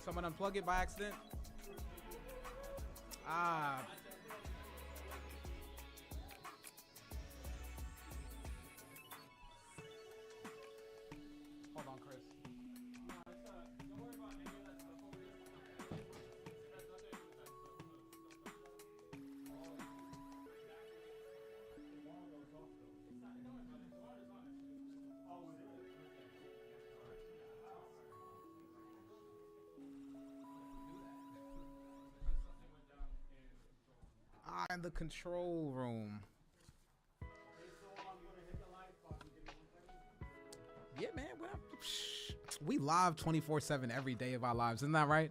Someone unplug it by accident? Ah. Hold on, Chris. Don't worry about any of that stuff over here. In the control room. Yeah, man. We live 24/7 every day of our lives. Isn't that right?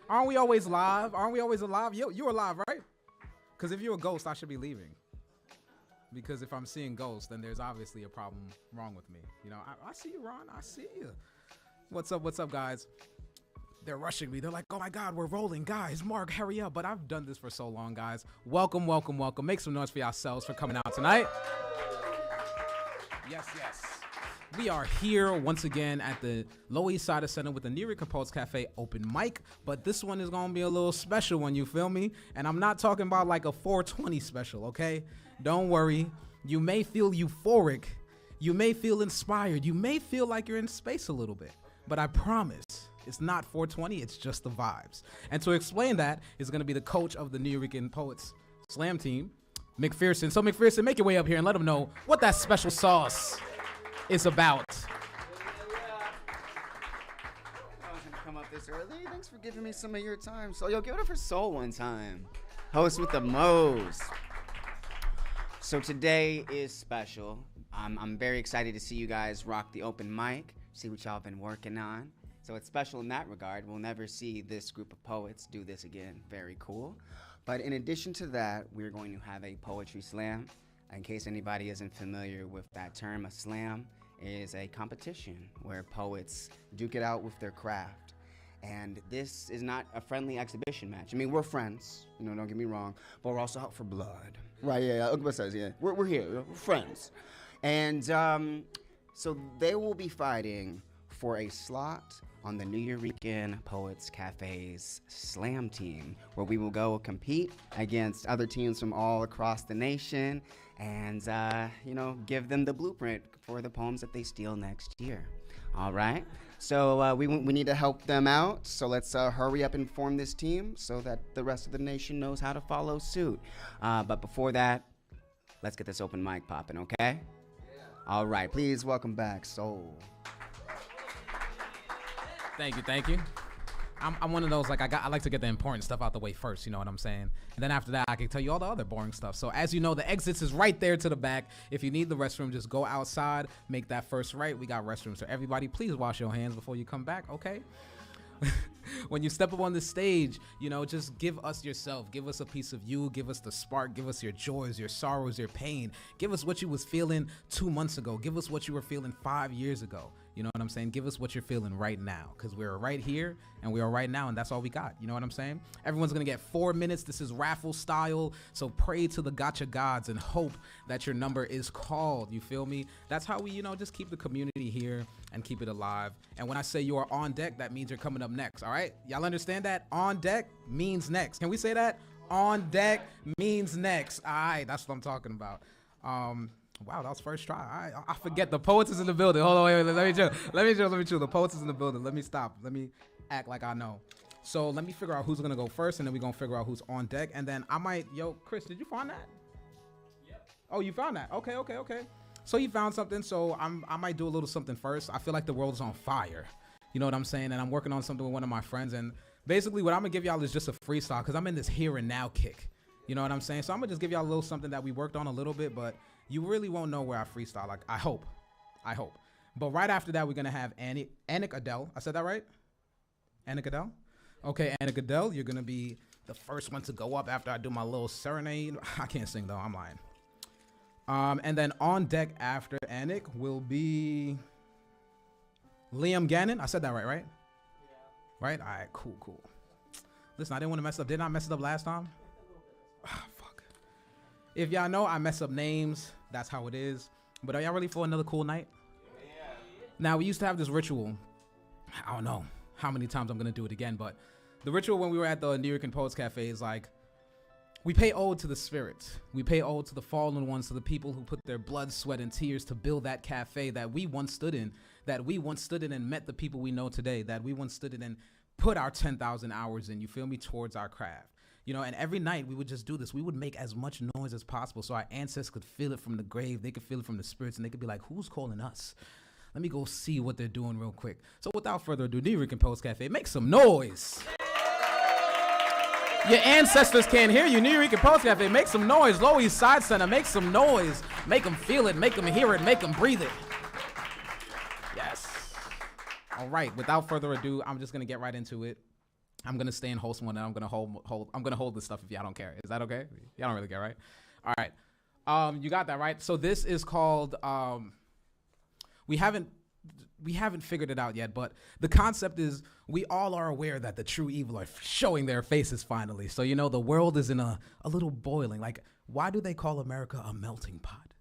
Aren't we always live? Aren't we always alive? You're alive, right? Because if you're a ghost, I should be leaving. Because if I'm seeing ghosts, then there's obviously a problem wrong with me. You know, I see you, Ron. I see you. What's up, guys? They're rushing me. They're like, oh my God, we're rolling. Guys, Mark, hurry up. But I've done this for so long, guys. Welcome. Make some noise for yourselves for coming out tonight. Yes. We are here once again at the Loisaida Center with the Nuyorican Poets Cafe open mic. But this one is going to be a little special one, you feel me? And I'm not talking about like a 420 special, okay? Don't worry. You may feel euphoric. You may feel inspired. You may feel like you're in space a little bit. But I promise, it's not 420, it's just the vibes. And to explain that is going to be the coach of the Nuyorican Poets Slam team, McPherson. So McPherson, make your way up here and let them know what that special sauce is about. I was going to come up this early. Thanks for giving me some of your time. So, give it up for Soul one time. Host with the Mo's. So today is special. I'm very excited to see you guys rock the open mic, see what y'all been working on. So it's special in that regard. We'll never see this group of poets do this again. Very cool. But in addition to that, we're going to have a poetry slam. In case anybody isn't familiar with that term, a slam is a competition where poets duke it out with their craft. And this is not a friendly exhibition match. I mean, we're friends, don't get me wrong, but we're also out for blood. Right, yeah, Ugba says, yeah. We're here, we're friends. And so they will be fighting for a slot on the Nuyorican Poets Cafe's Slam team, where we will go compete against other teams from all across the nation and, give them the blueprint for the poems that they steal next year. All right? So we need to help them out, so let's hurry up and form this team so that the rest of the nation knows how to follow suit. But before that, let's get this open mic popping, okay? Yeah. All right, please welcome back Soul. Thank you. I'm one of those, I like to get the important stuff out the way first, you know what I'm saying? And then after that, I can tell you all the other boring stuff. So as you know, the exits is right there to the back. If you need the restroom, just go outside, make that first right. We got restrooms for everybody. Please wash your hands before you come back, okay? When you step up on the stage, just give us yourself. Give us a piece of you. Give us the spark. Give us your joys, your sorrows, your pain. Give us what you was feeling 2 months ago. Give us what you were feeling 5 years ago. You know what I'm saying? Give us what you're feeling right now, because we're right here and we are right now, and that's all we got. You know what I'm saying? Everyone's going to get 4 minutes. This is raffle style, so pray to the gotcha gods and hope that your number is called. You feel me? That's how we, just keep the community here and keep it alive. And when I say you are on deck, that means you're coming up next, all right? Y'all understand that? On deck means next. Can we say that? On deck means next. All right, that's what I'm talking about. Wow, that was first try. I forget. The poets is in the building. Hold on, wait, let me chill. The poets is in the building. Let me stop. Let me act like I know. So let me figure out who's gonna go first, and then we're gonna figure out who's on deck. And then I might, Chris, did you find that? Yep. Oh, you found that? Okay. So you found something. So I might do a little something first. I feel like the world is on fire. You know what I'm saying? And I'm working on something with one of my friends. And basically what I'm gonna give y'all is just a freestyle, because I'm in this here and now kick. You know what I'm saying? So I'm gonna just give y'all a little something that we worked on a little bit, but you really won't know where I freestyle. Like, I hope. But right after that, we're gonna have Anik Adele. I said that right? Anik Adele? Okay, Anik Adele, you're gonna be the first one to go up after I do my little serenade. I can't sing though, I'm lying. And then on deck after Anik will be Liam Gannon. I said that right? Yeah. Right? All right, cool. Listen, I didn't want to mess up. Didn't I mess it up last time? Fuck. If y'all know, I mess up names. That's how it is. But are y'all ready for another cool night? Yeah. Now, we used to have this ritual. I don't know how many times I'm going to do it again, but the ritual when we were at the Nuyorican Poets Cafe is like, we pay ode to the spirits. We pay ode to the fallen ones, to the people who put their blood, sweat, and tears to build that cafe that we once stood in, and met the people we know today, that we once stood in and put our 10,000 hours in, you feel me, towards our craft. You know, and every night we would just do this. We would make as much noise as possible so our ancestors could feel it from the grave. They could feel it from the spirits, and they could be like, who's calling us? Let me go see what they're doing real quick. So without further ado, Nuyorican Poets Cafe, make some noise. Your ancestors can't hear you. Nuyorican Poets Cafe, make some noise. Loisaida Center, make some noise. Make them feel it, make them hear it, make them breathe it. Yes. All right, without further ado, I'm just gonna get right into it. I'm gonna stay and host one, and I'm gonna hold this stuff if y'all don't care. Is that okay? Y'all don't really care, right? All right. You got that right. So this is called. We haven't figured it out yet, but the concept is we all are aware that the true evil are showing their faces finally. So, you know, the world is in a little boiling. Like, why do they call America a melting pot?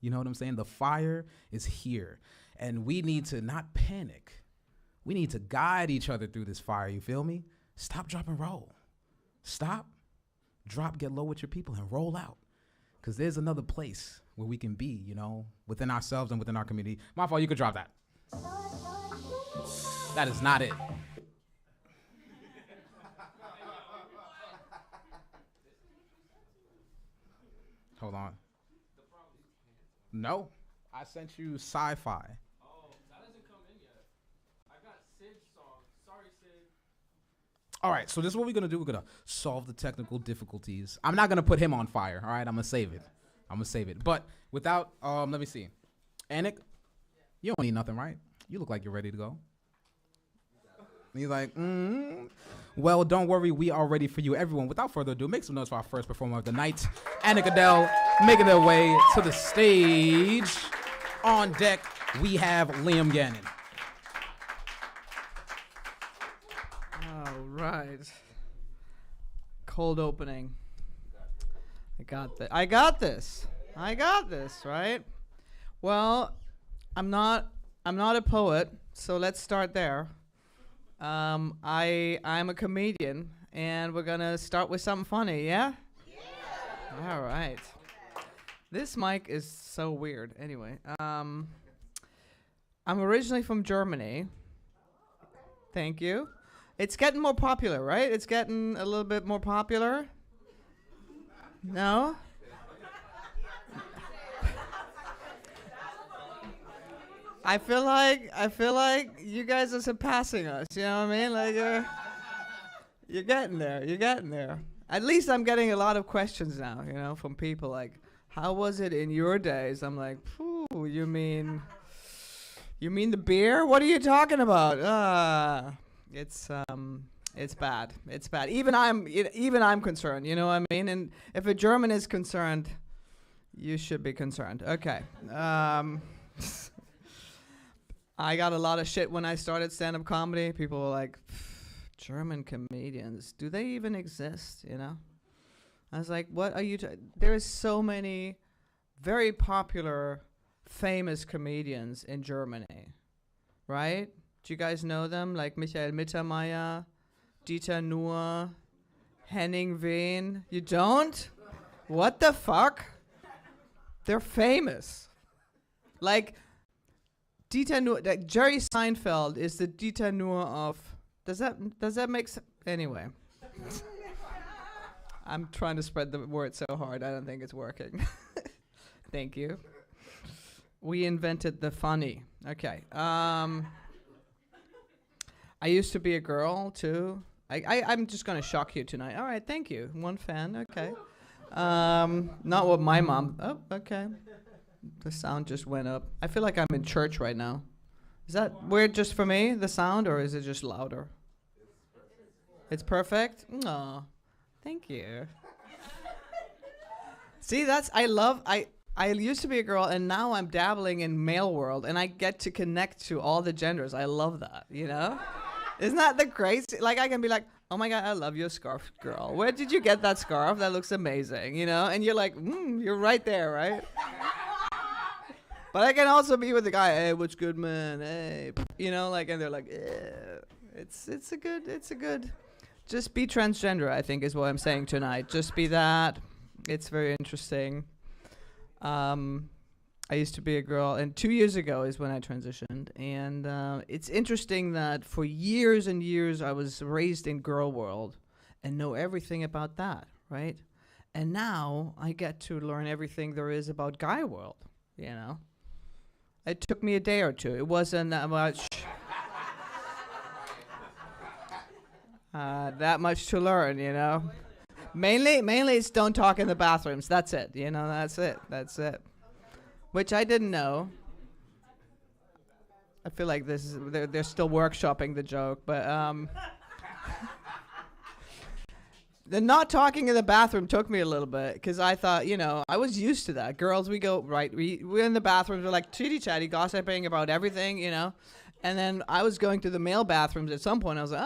You know what I'm saying? The fire is here, and we need to not panic. We need to guide each other through this fire. You feel me? Stop, drop, and roll. Stop, drop, get low with your people, and roll out. Because there's another place where we can be, you know, within ourselves and within our community. My fault, you could drop that. That is not it. Hold on. No, I sent you sci-fi. Oh, that hasn't come in yet. I got Sid's song. Sorry, Sid. All right, so this is what we're going to do. We're going to solve the technical difficulties. I'm not going to put him on fire, all right? I'm going to save it. But without, let me see. Anik, you don't need nothing, right? You look like you're ready to go. And he's like, Well, don't worry, we are ready for you. Everyone, without further ado, make some noise for our first performer of the night. Anik Adele making their way to the stage. On deck, we have Liam Gannon. All right. Cold opening. I got this, right? Well, I'm not a poet, so let's start there. I'm a comedian, and we're gonna start with something funny, yeah? Yeah. All right. This mic is so weird. Anyway, I'm originally from Germany. Thank you. It's getting more popular, right? It's getting a little bit more popular. No? I feel like you guys are surpassing us. You know what I mean? Like you're getting there. At least I'm getting a lot of questions now. You know, from people like, "How was it in your days?" I'm like, "Phew, you mean the beer? What are you talking about?" It's bad. It's bad. Even I'm concerned. You know what I mean? And if a German is concerned, you should be concerned. Okay. I got a lot of shit when I started stand-up comedy. People were like, German comedians, do they even exist, you know? I was like, what are you there's so many very popular, famous comedians in Germany, right? Do you guys know them? Like Michael Mittermeier, Dieter Nuhr, Henning Wehn. You don't? What the fuck? They're famous. Like, Dieter Nuhr, like Jerry Seinfeld is the Dieter Nuhr of. Does that make sense? Anyway, I'm trying to spread the word so hard. I don't think it's working. Thank you. We invented the funny. Okay. I used to be a girl too. I'm just gonna shock you tonight. All right. Thank you. One fan. Okay. Not what my mom. Oh, okay. The sound just went up. I feel like I'm in church right now. Is that weird just for me, the sound, or is it just louder? It's perfect? Aw, thank you. See, I used to be a girl, and now I'm dabbling in male world, and I get to connect to all the genders. I love that, you know? Isn't that the crazy? Like, I can be like, oh my God, I love your scarf, girl. Where did you get that scarf? That looks amazing, you know? And you're like, you're right there, right? But I can also be with the guy, hey, what's good, man? Hey, you know, like, and they're like, it's a good. Just be transgender, I think, is what I'm saying tonight. Just be that. It's very interesting. I used to be a girl, and 2 years ago is when I transitioned. And it's interesting that for years and years I was raised in girl world and know everything about that, right? And now I get to learn everything there is about guy world, you know? It took me a day or two. It wasn't that much. That much to learn, you know? Mainly it's don't talk in the bathrooms. That's it, you know? That's it. Which I didn't know. I feel like they're still workshopping the joke, but the not talking in the bathroom took me a little bit, because I thought, you know, I was used to that. Girls, we're in the bathrooms, we're like chitty-chatty, gossiping about everything, you know. And then I was going to the male bathrooms at some point. I was like,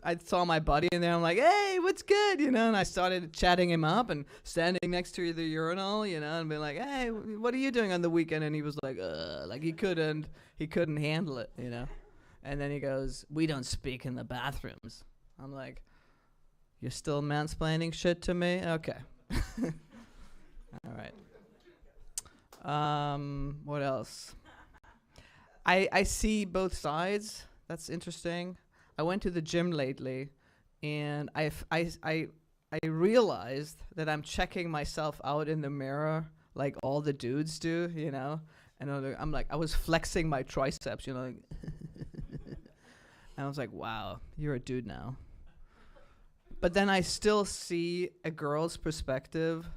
I saw my buddy in there. I'm like, hey, what's good? You know, and I started chatting him up and standing next to the urinal, you know, and being like, hey, what are you doing on the weekend? And he was like he couldn't handle it, you know. And then he goes, we don't speak in the bathrooms. I'm like, you're still mansplaining shit to me? Okay. All right. What else? I see both sides. That's interesting. I went to the gym lately, and I realized that I'm checking myself out in the mirror like all the dudes do, you know. And I'm like, I was flexing my triceps, you know. Like and I was like, wow, you're a dude now. But then I still see a girl's perspective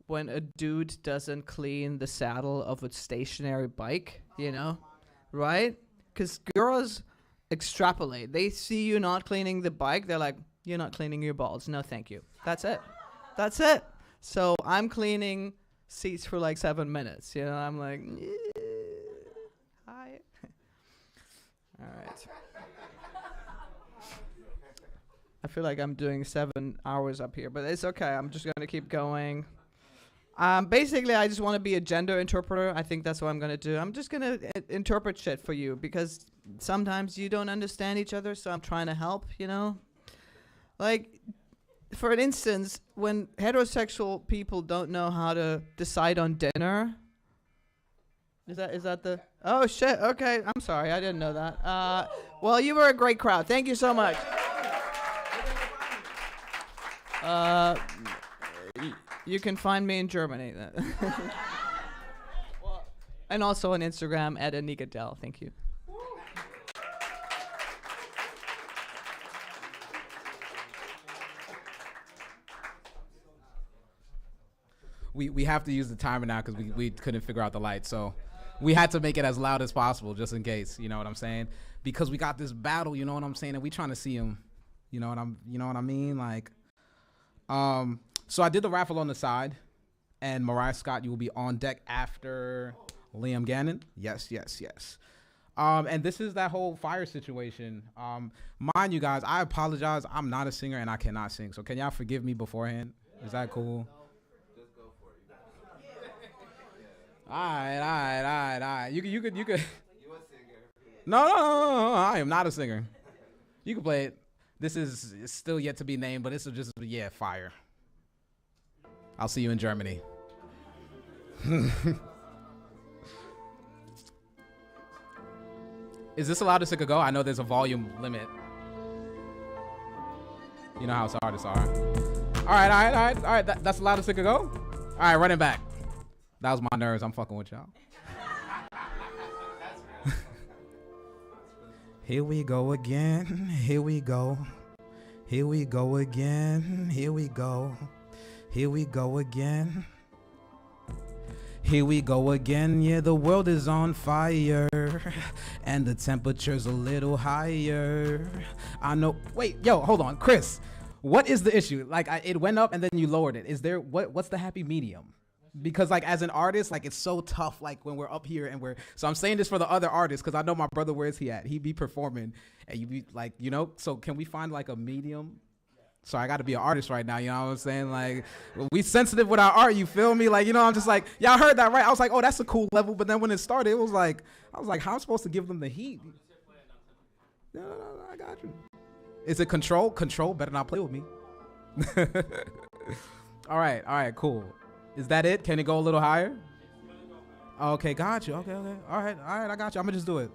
when a dude doesn't clean the saddle of a stationary bike, you know. Right? Because girls extrapolate. They see you not cleaning the bike. They're like, you're not cleaning your balls. No, thank you. That's it. So I'm cleaning seats for like 7 minutes. You know, I'm like, hi. All right. I feel like I'm doing 7 hours up here, but it's okay. I'm just going to keep going. Basically, I just want to be a gender interpreter. I think that's what I'm going to do. I'm just going to interpret shit for you, because sometimes you don't understand each other, so I'm trying to help, you know? Like, for instance, when heterosexual people don't know how to decide on dinner. Is that the... Oh, shit. Okay. I'm sorry. I didn't know that. Well, you were a great crowd. Thank you so much. You can find me in Germany. And also on Instagram at @AnikaDell. Thank you. We have to use the timer now because we couldn't figure out the light. So we had to make it as loud as possible just in case, you know what I'm saying? Because we got this battle, you know what I'm saying? And we trying to see him. You know what I mean? Like, so I did the raffle on the side, and Mariah Scott, you will be on deck after Liam Gannon. Yes. And this is that whole fire situation. Mind you guys, I apologize. I'm not a singer and I cannot sing. So can y'all forgive me beforehand? Is that cool? Just go for it. All right. You could. You a singer? No. I am not a singer. You can play it. This is still yet to be named, but this is just fire. I'll see you in Germany. Is this allowed to stick a go? I know there's a volume limit. You know how artists are. All right. That's allowed to stick a go? All right, running back. That was my nerves. I'm fucking with y'all. Here we go again. Here we go again. Here we go again. Yeah, the world is on fire and the temperature's a little higher. I know. Wait, yo, hold on, Chris. What is the issue? Like, it went up and then you lowered it. Is there what's the happy medium? Because like as an artist, like it's so tough. Like when we're up here and so I'm saying this for the other artists because I know my brother, where's he at? He be performing and you be like, you know. So can we find like a medium? So I got to be an artist right now, you know what I'm saying? Like, we sensitive with our art, you feel me? Like, you know, I'm just like, y'all heard that, right? I was like, oh, that's a cool level. But then when it started, I was like, how am I supposed to give them the heat? No, I got you. Is it control? Control better not play with me. All right, cool. Is that it? Can it go a little higher? Okay, got you. Okay. All right, I got you. I'm gonna just do it.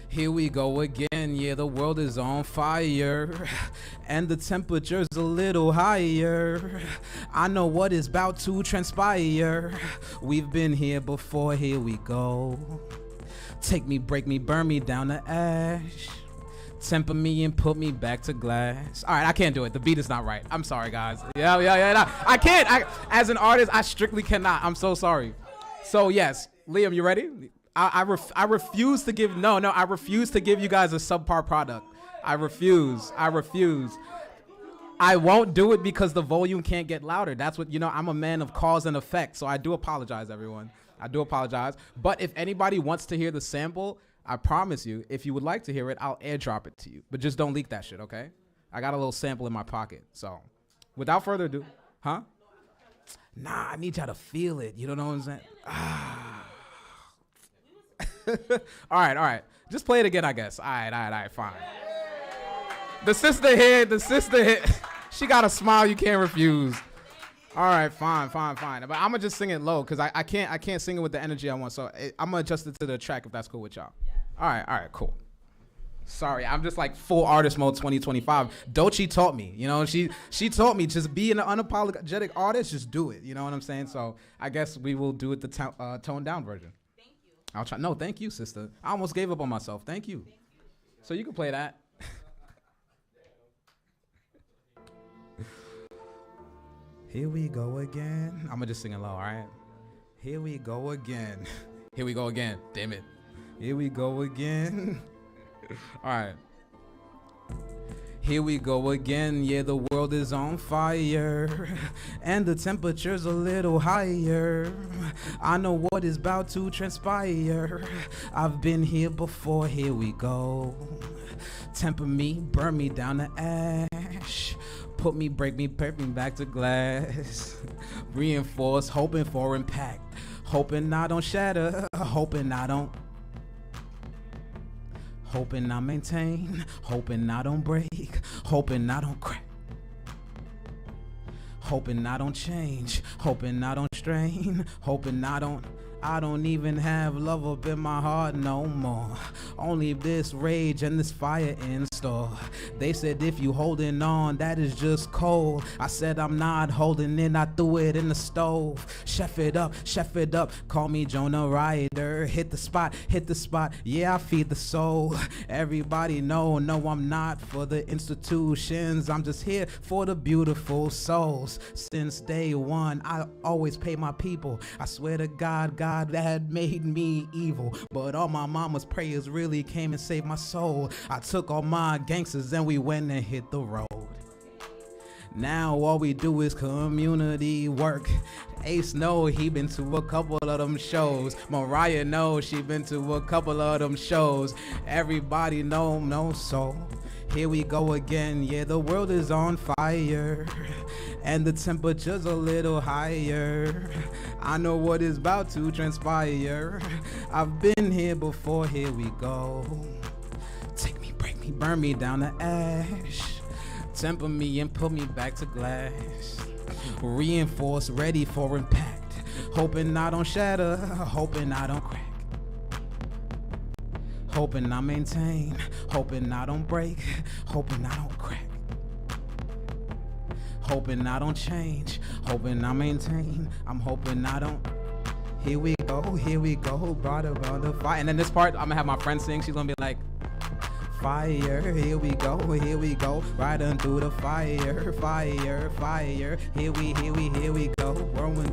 Here we go again, yeah, the world is on fire, and the temperature's a little higher. I know what is about to transpire. We've been here before, here we go. Take me, break me, burn me down to ash. Temper me and put me back to glass. All right, I can't do it. The beat is not right. I'm sorry, guys. Yeah, no, I can't. As an artist, I strictly cannot. I'm so sorry. So yes, Liam, you ready? I refuse to give I refuse to give you guys a subpar product. I refuse. I won't do it because the volume can't get louder. That's what, I'm a man of cause and effect. So I do apologize, everyone. I do apologize. But if anybody wants to hear the sample, I promise you, if you would like to hear it, I'll airdrop it to you. But just don't leak that shit, okay? I got a little sample in my pocket. So without further ado, huh? Nah, I need y'all to feel it. You don't know what I'm saying? All right. Just play it again, I guess. All right, fine. The sister here. She got a smile you can't refuse. All right, fine. But I'm gonna just sing it low because I can't sing it with the energy I want. So I'm gonna adjust it to the track if that's cool with y'all. All right, cool. Sorry, I'm just like full artist mode 2025. Doechii taught me, she taught me just be an unapologetic artist, just do it. You know what I'm saying? So I guess we will do it the toned down version. I'll try. No, thank you, sister. I almost gave up on myself. Thank you. So you can play that. Here we go again. I'm gonna just sing it low, all right? Here we go again. Here we go again. Damn it. Here we go again. All right. Here we go again, yeah, the world is on fire, and the temperature's a little higher. I know what is about to transpire. I've been here before, here we go. Temper me, burn me down to ash. Put me, break me, paper me back to glass. Reinforce, hoping for impact. Hoping I don't shatter, hoping I don't. Hoping I maintain, hoping I don't break, hoping I don't crack. Hoping I don't change, hoping I don't strain, hoping I don't even have love up in my heart no more. Only this rage and this fire in store. They said if you holding on, that is just cold. I said I'm not holding it, I threw it in the stove. Chef it up, call me Jonah Ryder. Hit the spot, yeah, I feed the soul. Everybody know, no, I'm not for the institutions. I'm just here for the beautiful souls. Since day one, I always pay my people. I swear to God had made me evil, but all my mama's prayers really came and saved my soul. I took all my gangsters and we went and hit the road. Now all we do is community work. Ace know he been to a couple of them shows. Mariah know she been to a couple of them shows. Everybody know so. Here we go again, yeah, the world is on fire, and the temperature's a little higher. I know what is about to transpire. I've been here before, here we go. Take me, break me, burn me down to ash. Temper me and put me back to glass. Reinforce, ready for impact. Hoping I don't shatter, hoping I don't crack. Hoping I maintain, hoping I don't break, hoping I don't crack. Hoping I don't change, hoping I maintain, I'm hoping I don't. Here we go, brought about the fire. And then this part, I'm gonna have my friend sing, she's gonna be like, fire, here we go, right on through the fire, here we go, going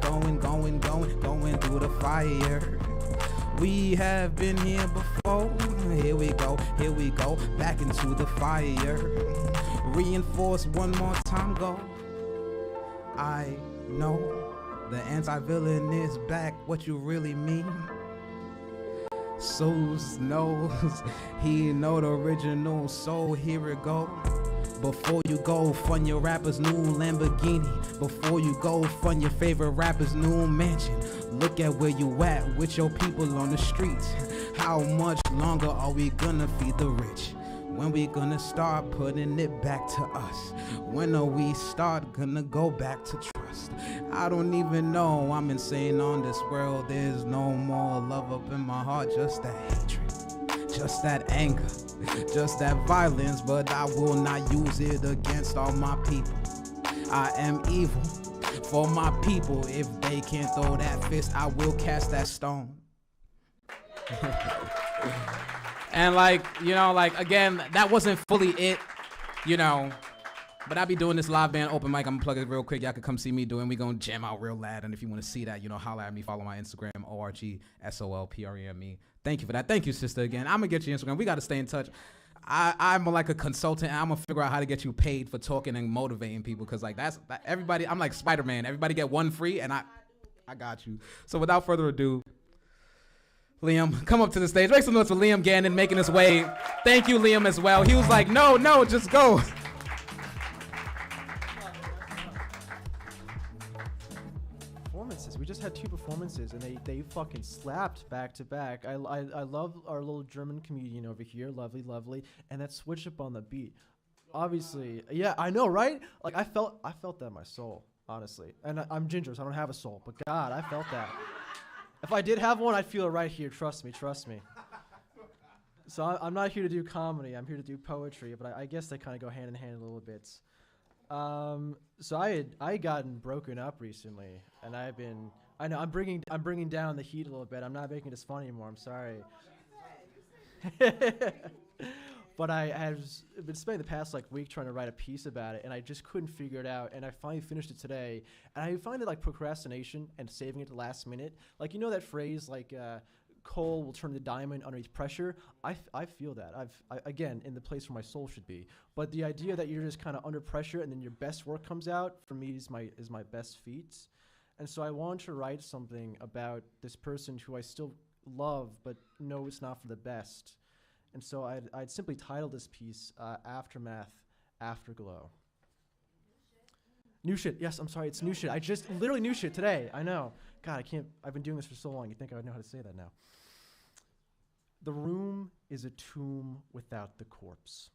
through the fire. We have been here before, here we go, back into the fire. Reinforce one more time, go. I know the anti-villain is back, what you really mean. Souls knows, he know the original, so here it go. Before you go, fund your rapper's new Lamborghini. Before you go, fund your favorite rapper's new mansion. Look at where you at with your people on the streets. How much longer are we gonna feed the rich? When we gonna start putting it back to us? When are we start gonna go back to trust? I don't even know, I'm insane on this world. There's no more love up in my heart, just that hatred, just that anger, just that violence. But I will not use it against all my people. I am evil for my people. If they can't throw that fist, I will cast that stone. And like, you know, like again, that wasn't fully it, you know, but I'll be doing this live band open mic. I'm gonna plug it real quick. Y'all can come see me doing. We gonna jam out real loud. And if you want to see that, you know, holla at me. Follow my Instagram, ORGSOLPREME. Thank you for that. Thank you, sister. Again, I'm gonna get you Instagram. We gotta stay in touch. I'm like a consultant. And I'm gonna figure out how to get you paid for talking and motivating people. Cause like that, everybody. I'm like Spider-Man. Everybody get one free, and I got you. So without further ado, Liam, come up to the stage. Make some noise for Liam Gannon making his way. Thank you, Liam, as well. He was like, no, just go. Performances. We just had 2 performances, and they fucking slapped back to back. I love our little German comedian over here, lovely, and that switch up on the beat. Obviously, yeah, I know, right? Like I felt that in my soul, honestly. And I'm ginger, so I don't have a soul, but God, I felt that. If I did have one, I'd feel it right here. Trust me. So I'm not here to do comedy. I'm here to do poetry, but I guess they kind of go hand in hand a little bit. So I had gotten broken up recently, and I'm bringing down the heat a little bit. I'm not making this fun anymore. I'm sorry. But I have been spending the past week trying to write a piece about it, and I just couldn't figure it out. And I finally finished it today. And I find that procrastination and saving it to the last minute, you know that phrase coal will turn to diamond underneath pressure. I feel that. Again in the place where my soul should be. But the idea that you're just kind of under pressure and then your best work comes out for me is my best feat. And so I wanted to write something about this person who I still love, but know it's not for the best. And so I'd simply titled this piece, Aftermath, Afterglow. New shit. Yes, I'm sorry, it's new shit. I just literally new shit today. I know. God, I've been doing this for so long. You'd think I would know how to say that now. The room is a tomb without the corpse.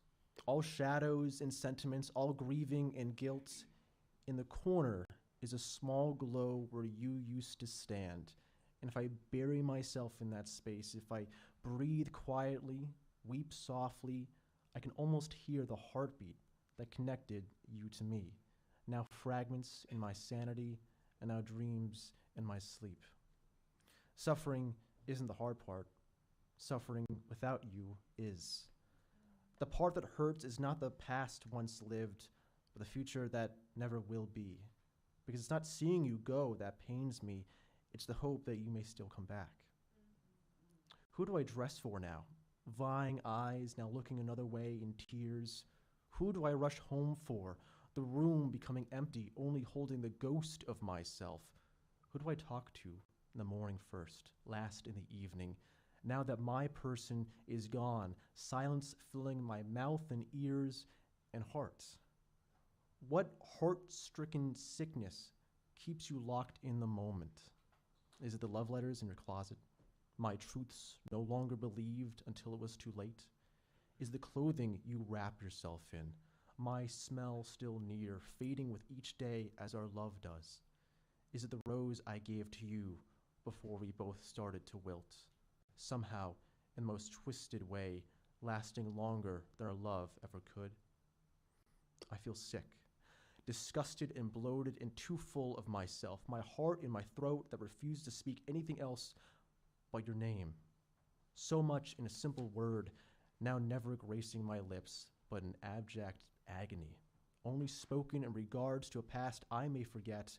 All shadows and sentiments, all grieving and guilt. In the corner is a small glow where you used to stand. And if I bury myself in that space, if I breathe quietly, weep softly, I can almost hear the heartbeat that connected you to me. Now fragments in my sanity, and now dreams in my sleep. Suffering isn't the hard part. Suffering without you is. The part that hurts is not the past once lived, but the future that never will be. Because it's not seeing you go that pains me, it's the hope that you may still come back. Who do I dress for now? Vying eyes, now looking another way in tears. Who do I rush home for? The room becoming empty, only holding the ghost of myself. Who do I talk to in the morning first, last in the evening? Now that my person is gone, silence filling my mouth and ears and heart. What heart-stricken sickness keeps you locked in the moment? Is it the love letters in your closet? My truths no longer believed until it was too late? Is the clothing you wrap yourself in? My smell still near, fading with each day as our love does? Is it the rose I gave to you before we both started to wilt? Somehow, in the most twisted way, lasting longer than our love ever could? I feel sick, disgusted and bloated and too full of myself, my heart in my throat that refused to speak anything else but your name. So much in a simple word, now never gracing my lips, but an abject agony, only spoken in regards to a past I may forget,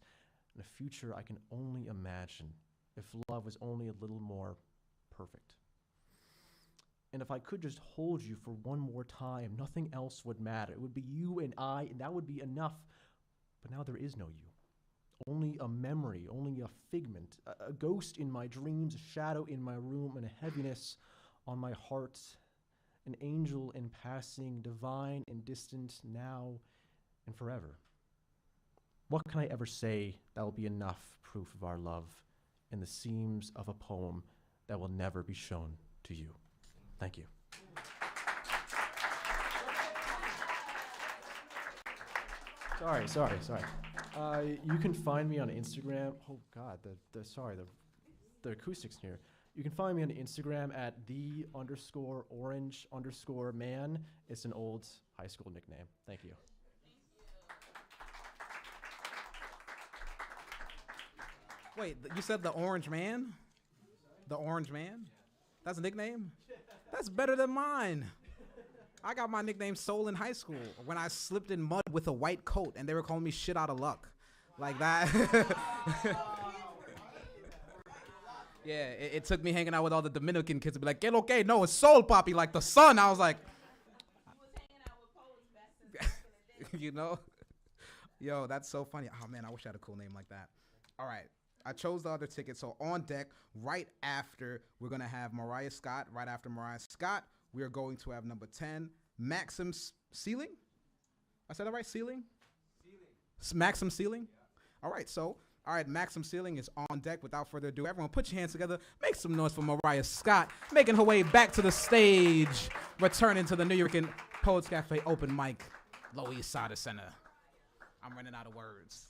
and a future I can only imagine, if love was only a little more perfect. And if I could just hold you for one more time, nothing else would matter. It would be you and I, and that would be enough. But now there is no you. Only a memory, only a figment, a ghost in my dreams, a shadow in my room, and a heaviness on my heart. An angel in passing, divine and distant, now and forever. What can I ever say that will be enough proof of our love in the seams of a poem that will never be shown to you. Thank you. Sorry. You can find me on Instagram. Oh God, the acoustics here. You can find me on Instagram at _orange_man. It's an old high school nickname. Thank you. Wait, you said the Orange Man? The Orange Man? That's a nickname? That's better than mine. I got my nickname Soul in high school when I slipped in mud with a white coat and they were calling me shit out of luck. Like that. Yeah, it took me hanging out with all the Dominican kids to be like, get okay, no, it's Soul Poppy, like the sun. I was like, you know? Yo, that's so funny. Oh man, I wish I had a cool name like that. All right. I chose the other ticket. So on deck, right after, we're going to have Mariah Scott. Right after Mariah Scott, we are going to have number 10, Maxim Ceiling. I said that right? Ceiling? Maxim Ceiling? Yeah. All right, Maxim Ceiling is on deck. Without further ado, everyone put your hands together. Make some noise for Mariah Scott, making her way back to the stage, returning to the Nuyorican Poets Cafe open mic, Loisaida Center. I'm running out of words.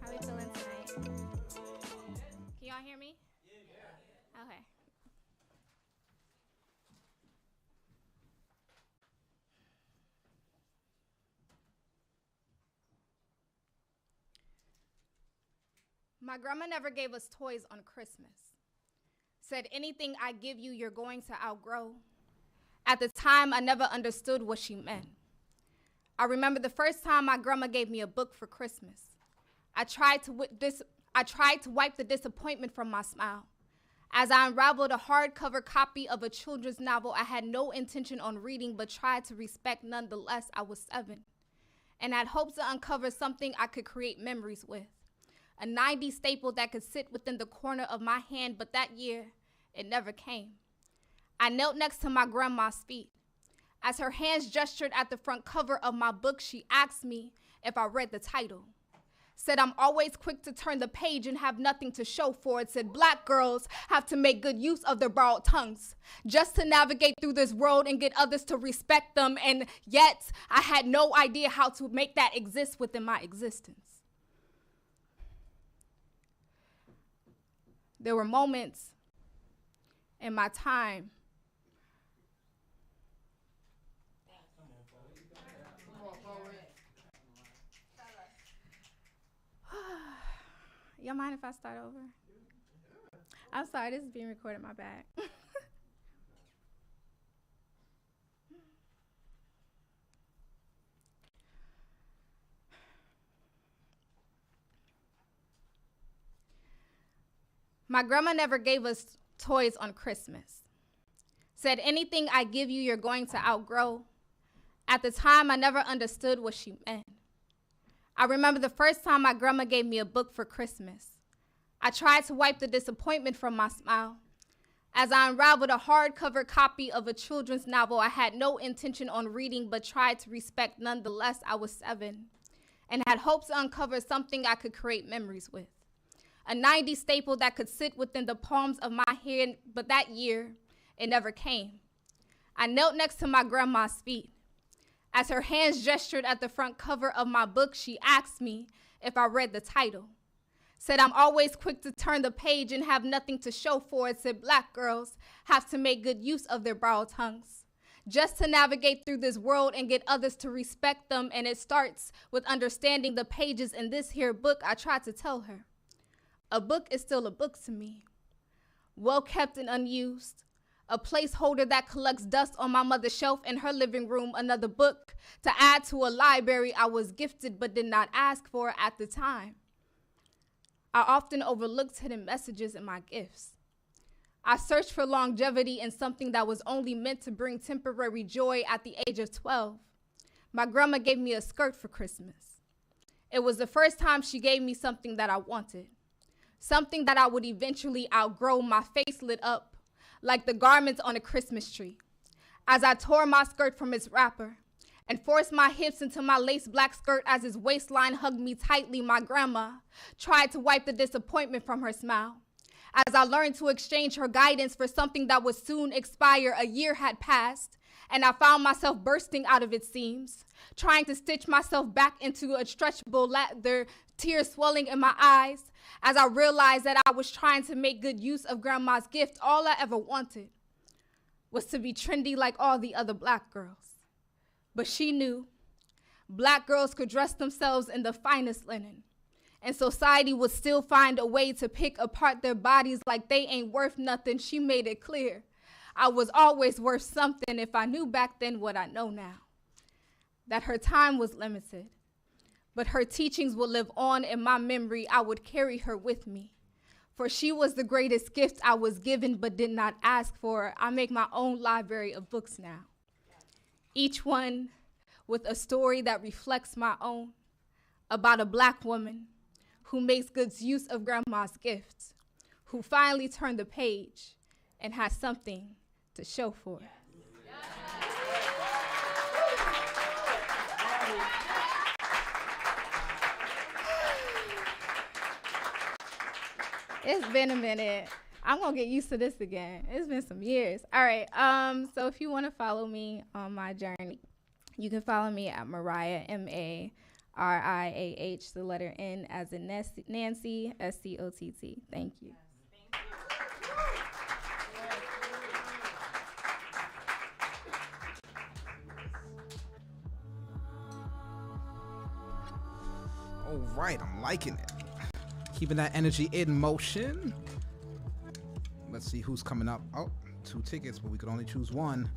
How we feeling tonight? Can y'all hear me? Yeah. Okay. My grandma never gave us toys on Christmas. Said anything I give you, you're going to outgrow. At the time, I never understood what she meant. I remember the first time my grandma gave me a book for Christmas. I tried to wipe the disappointment from my smile. As I unraveled a hardcover copy of a children's novel I had no intention on reading but tried to respect nonetheless, I was 7 and had hoped to uncover something I could create memories with. A 90s staple that could sit within the corner of my hand, but that year, it never came. I knelt next to my grandma's feet. As her hands gestured at the front cover of my book, she asked me if I read the title. Said I'm always quick to turn the page and have nothing to show for it. Said black girls have to make good use of their borrowed tongues just to navigate through this world and get others to respect them. And yet I had no idea how to make that exist within my existence. There were moments in my time Y'all mind if I start over? I'm sorry, this is being recorded, my bad. My grandma never gave us toys on Christmas. Said anything I give you, you're going to outgrow. At the time, I never understood what she meant. I remember the first time my grandma gave me a book for Christmas. I tried to wipe the disappointment from my smile. As I unraveled a hardcover copy of a children's novel I had no intention on reading but tried to respect nonetheless, I was 7 and had hoped to uncover something I could create memories with. A 90s staple that could sit within the palms of my hand, but that year, it never came. I knelt next to my grandma's feet. As her hands gestured at the front cover of my book, she asked me if I read the title. Said I'm always quick to turn the page and have nothing to show for it. Said black girls have to make good use of their borrowed tongues just to navigate through this world and get others to respect them. And it starts with understanding the pages in this here book. I tried to tell her, a book is still a book to me, well kept and unused. A placeholder that collects dust on my mother's shelf in her living room, another book to add to a library I was gifted but did not ask for at the time. I often overlooked hidden messages in my gifts. I searched for longevity in something that was only meant to bring temporary joy at the age of 12. My grandma gave me a skirt for Christmas. It was the first time she gave me something that I wanted, something that I would eventually outgrow. My face lit up like the garments on a Christmas tree as I tore my skirt from its wrapper and forced my hips into my lace black skirt. As his waistline hugged me tightly, my grandma tried to wipe the disappointment from her smile. As I learned to exchange her guidance for something that would soon expire, a year had passed, and I found myself bursting out of its seams, trying to stitch myself back into a stretchable lather, tears swelling in my eyes, as I realized that I was trying to make good use of grandma's gift. All I ever wanted was to be trendy like all the other black girls. But she knew black girls could dress themselves in the finest linen, and society would still find a way to pick apart their bodies like they ain't worth nothing. She made it clear I was always worth something if I knew back then what I know now, that her time was limited, but her teachings would live on in my memory. I would carry her with me, for she was the greatest gift I was given but did not ask for. I make my own library of books now, each one with a story that reflects my own, about a black woman who makes good use of grandma's gifts, who finally turned the page and has something to show for it. It's been a minute. I'm gonna get used to this again. It's been some years. All right, so if you wanna follow me on my journey, you can follow me at Mariah, MARIAH, the letter N as in Nancy, SCOTT. Thank you. All right, I'm liking it. Keeping that energy in motion. Let's see who's coming up. Oh, 2 tickets, but we could only choose one.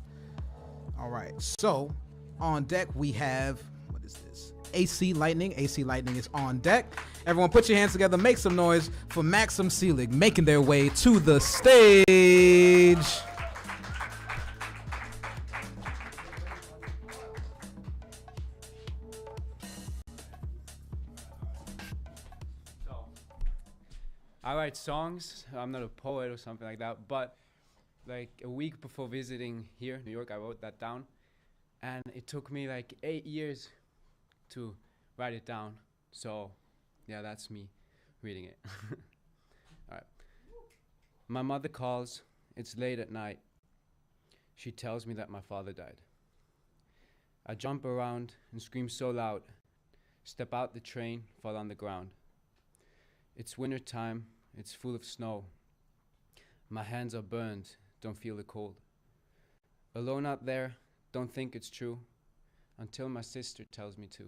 All right, so on deck we have, what is this? AC Lightning. AC Lightning is on deck. Everyone put your hands together, make some noise for Maxim Seelig making their way to the stage. I write songs. I'm not a poet or something like that, but like a week before visiting here, New York, I wrote that down, and it took me like 8 years to write it down. So, yeah, that's me reading it. All right. My mother calls. It's late at night. She tells me that my father died. I jump around and scream so loud. Step out the train, fall on the ground. It's winter time. It's full of snow. My hands are burned, don't feel the cold. Alone out there, don't think it's true, until my sister tells me to.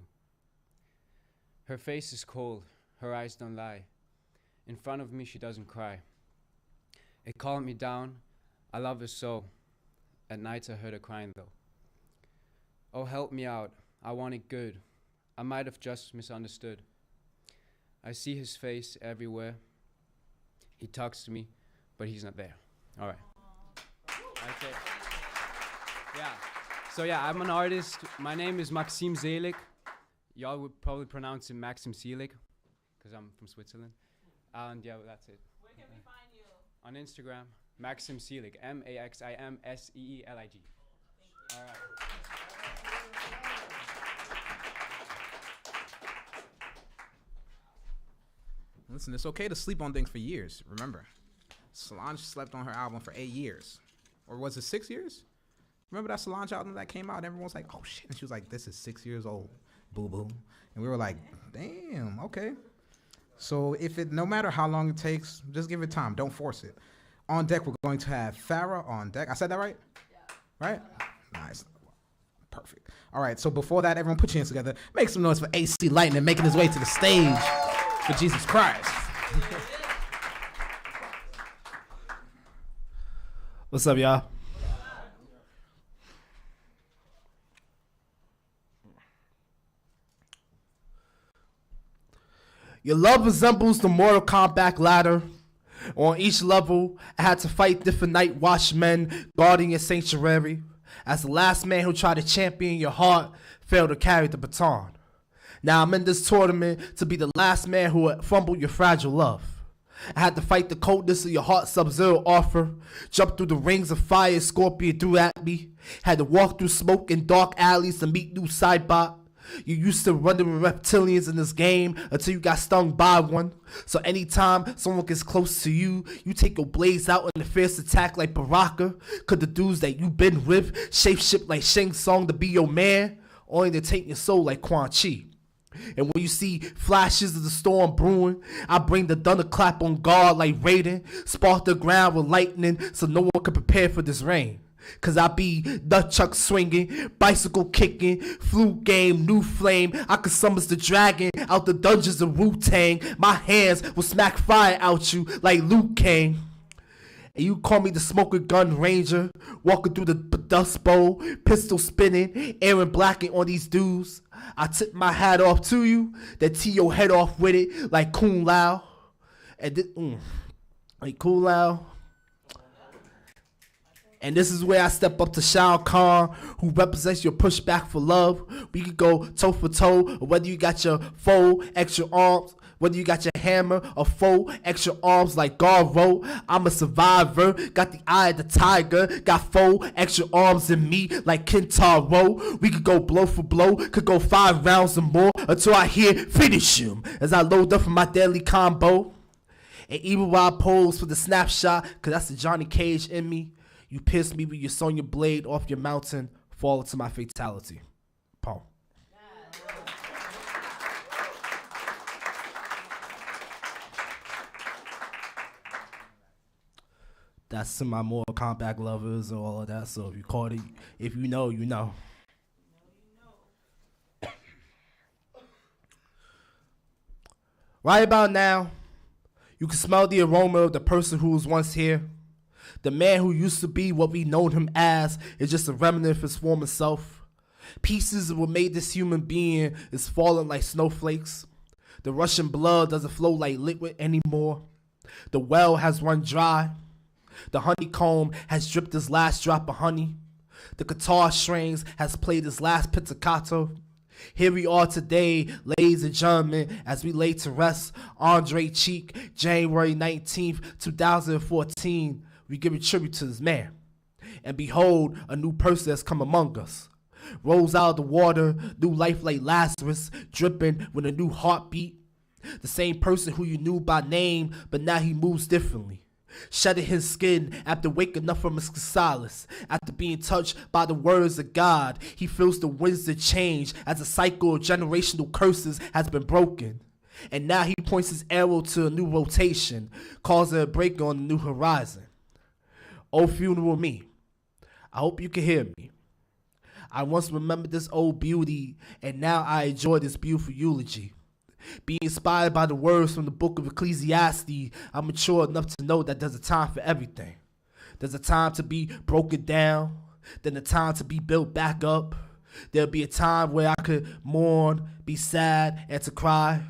Her face is cold, her eyes don't lie. In front of me, she doesn't cry. It calmed me down, I love her so. At nights I heard her crying though. Oh, help me out, I want it good. I might have just misunderstood. I see his face everywhere. He talks to me, but he's not there. All right. That's it. Yeah. So yeah, I'm an artist. My name is Maxim Seelig. Y'all would probably pronounce it Maxim Seelig, because I'm from Switzerland. And yeah, that's it. Where can we find you? On Instagram, Maxim Seelig, MAXIMSEELIG. All right. Listen, it's okay to sleep on things for years. Remember, Solange slept on her album for 8 years. Or was it 6 years? Remember that Solange album that came out? Everyone was like, oh shit. And she was like, this is 6 years old, boo-boo. And we were like, damn, okay. So no matter how long it takes, just give it time. Don't force it. On deck, we're going to have Farrah on deck. I said that right? Yeah. Right? Nice. Perfect. All right, so before that, everyone put your hands together. Make some noise for AC Lightning making his way to the stage. For Jesus Christ. What's up, y'all? Your love resembles the Mortal Kombat ladder. On each level, I had to fight different night watchmen guarding your sanctuary. As the last man who tried to champion your heart failed to carry the baton. Now I'm in this tournament to be the last man who would fumble your fragile love. I had to fight the coldness of your heart's sub-zero offer. Jump through the rings of fire Scorpion threw at me. Had to walk through smoke and dark alleys to meet new sidebot. You used to running with reptilians in this game until you got stung by one. So anytime someone gets close to you, you take your blades out in a fierce attack like Baraka. Cause the dudes that you been with shapeshift like Shang Tsung to be your man, only to take your soul like Quan Chi. And when you see flashes of the storm brewing, I bring the thunderclap on guard like Raiden. Spark the ground with lightning so no one can prepare for this rain. Cause I be nunchuck swinging, bicycle kicking, flute game, new flame. I could summons the dragon out the dungeons of Wu-Tang. My hands will smack fire out you like Liu Kang. And you call me the smoker gun ranger, walking through the dust bowl, pistol spinning, Aaron blacking on these dudes. I tip my hat off to you, then tee your head off with it like Kung Lao. And like Kung Lao. And this is where I step up to Shao Kahn, who represents your pushback for love. We could go toe for toe, or whether you got your foe, extra arms, whether you got your hammer or foe, extra arms like Garro. I'm a survivor, got the eye of the tiger, got foe, extra arms in me like Kintaro. We could go blow for blow, could go 5 rounds or more until I hear finish him as I load up for my deadly combo. And even while I pose for the snapshot, cause that's the Johnny Cage in me, you pierce me with your Sonya blade off your mountain, fall into my fatality. Poem. That's to my Mortal Kombat lovers and all of that. So if you caught it, if you know, you know. Right about now, you can smell the aroma of the person who was once here. The man who used to be what we known him as is just a remnant of his former self. Pieces of what made this human being is falling like snowflakes. The Russian blood doesn't flow like liquid anymore. The well has run dry. The honeycomb has dripped his last drop of honey. The guitar strings has played his last pizzicato. Here we are today, ladies and gentlemen, as we lay to rest Andre Cheek, January 19th, 2014. We give a tribute to this man. And behold, a new person has come among us. Rose out of the water, new life like Lazarus, dripping with a new heartbeat. The same person who you knew by name, but now he moves differently. Shedding his skin after waking up from his chrysalis. After being touched by the words of God, he feels the winds of change as a cycle of generational curses has been broken. And now he points his arrow to a new rotation, causing a break on the new horizon. Oh, funeral me, I hope you can hear me. I once remembered this old beauty, and now I enjoy this beautiful eulogy. Being inspired by the words from the book of Ecclesiastes, I'm mature enough to know that there's a time for everything. There's a time to be broken down, then a time to be built back up. There'll be a time where I could mourn, be sad, and to cry.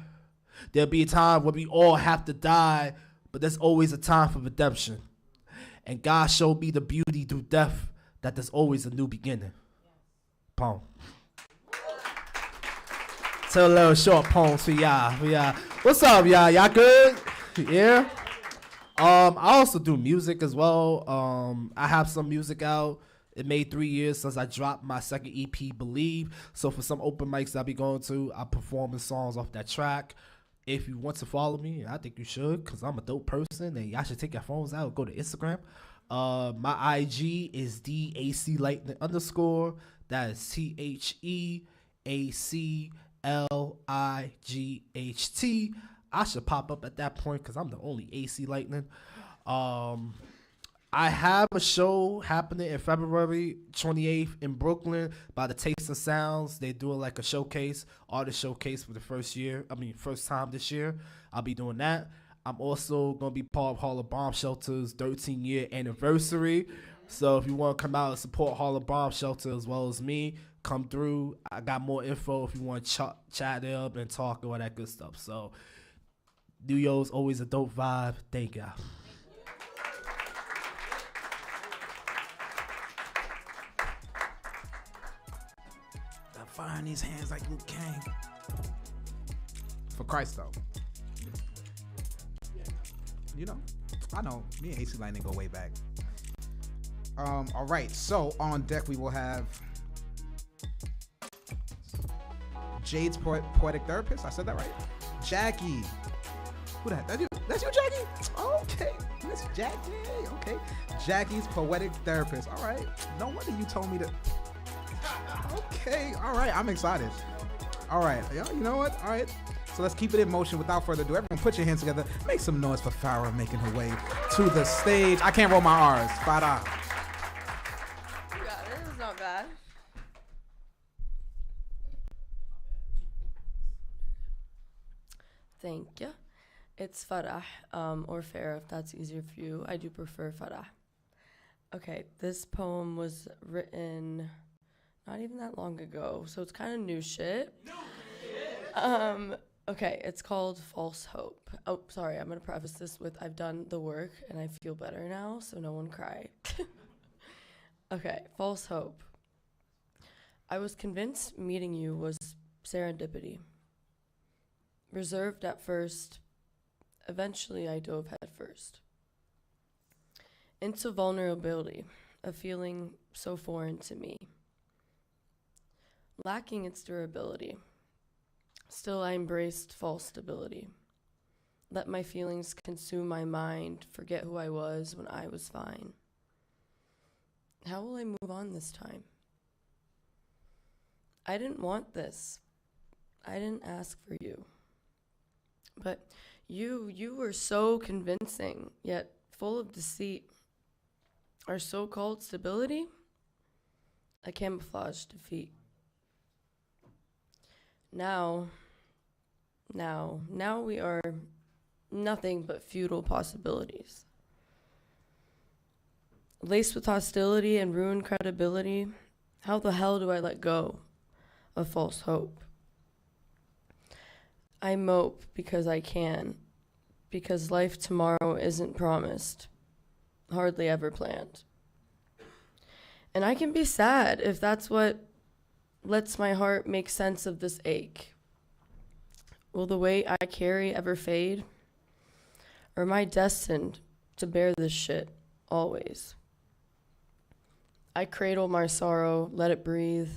There'll be a time where we all have to die, but there's always a time for redemption. And God showed me the beauty through death, that there's always a new beginning. Poem. Tell a little short poems for y'all. What's up, y'all? Y'all good? Yeah? I also do music as well. I have some music out. It made 3 years since I dropped my second EP, Believe. So for some open mics I'll be going to, I'm performing songs off that track. If you want to follow me, I think you should, because I'm a dope person, and y'all should take your phones out and go to Instagram. My IG is DACLightning_. That is THEACLIGHT. I should pop up at that point because I'm the only AC Lightning. I have a show happening in February 28th in Brooklyn by the Taste and Sounds. They're doing like a showcase, artist showcase for the first time this year. I'll be doing that. I'm also going to be part of Harlem Bomb Shelter's 13-year anniversary. So if you want to come out and support Harlem Bomb Shelter as well as me, come through. I got more info if you want to chat it up and talk and all that good stuff. So New York's always a dope vibe. Thank y'all. Got fire in these hands like Luke Kang. For Christ, though. You know, I know. Me and AC Lightning go way back. All right. So on deck we will have Jade's poetic therapist. I said that right. Jackie. Who that? That's you. That's you, Jackie. Okay. Miss Jackie. Okay. Jackie's poetic therapist. All right. No wonder you told me to. Okay. All right. I'm excited. All right. You know what? All right. So let's keep it in motion without further ado. Everyone put your hands together. Make some noise for Farah making her way to the stage. I can't roll my R's. Farah. You got it. It's not bad. Thank you. It's Farah, or Farah if that's easier for you. I do prefer Farah. Okay, this poem was written not even that long ago, so it's kind of new shit. Okay, it's called False Hope. Oh, sorry, I'm going to preface this with I've done the work and I feel better now, so no one cry. Okay, False Hope. I was convinced meeting you was serendipity. Reserved at first, eventually I dove head first. Into vulnerability, a feeling so foreign to me. Lacking its durability. Still, I embraced false stability. Let my feelings consume my mind, forget who I was when I was fine. How will I move on this time? I didn't want this. I didn't ask for you. But you were so convincing, yet full of deceit. Our so-called stability, a camouflage defeat. Now we are nothing but futile possibilities. Laced with hostility and ruined credibility, how the hell do I let go of false hope? I mope because I can, because life tomorrow isn't promised, hardly ever planned. And I can be sad if that's what lets my heart make sense of this ache. Will the weight I carry ever fade? Or am I destined to bear this shit always? I cradle my sorrow, let it breathe,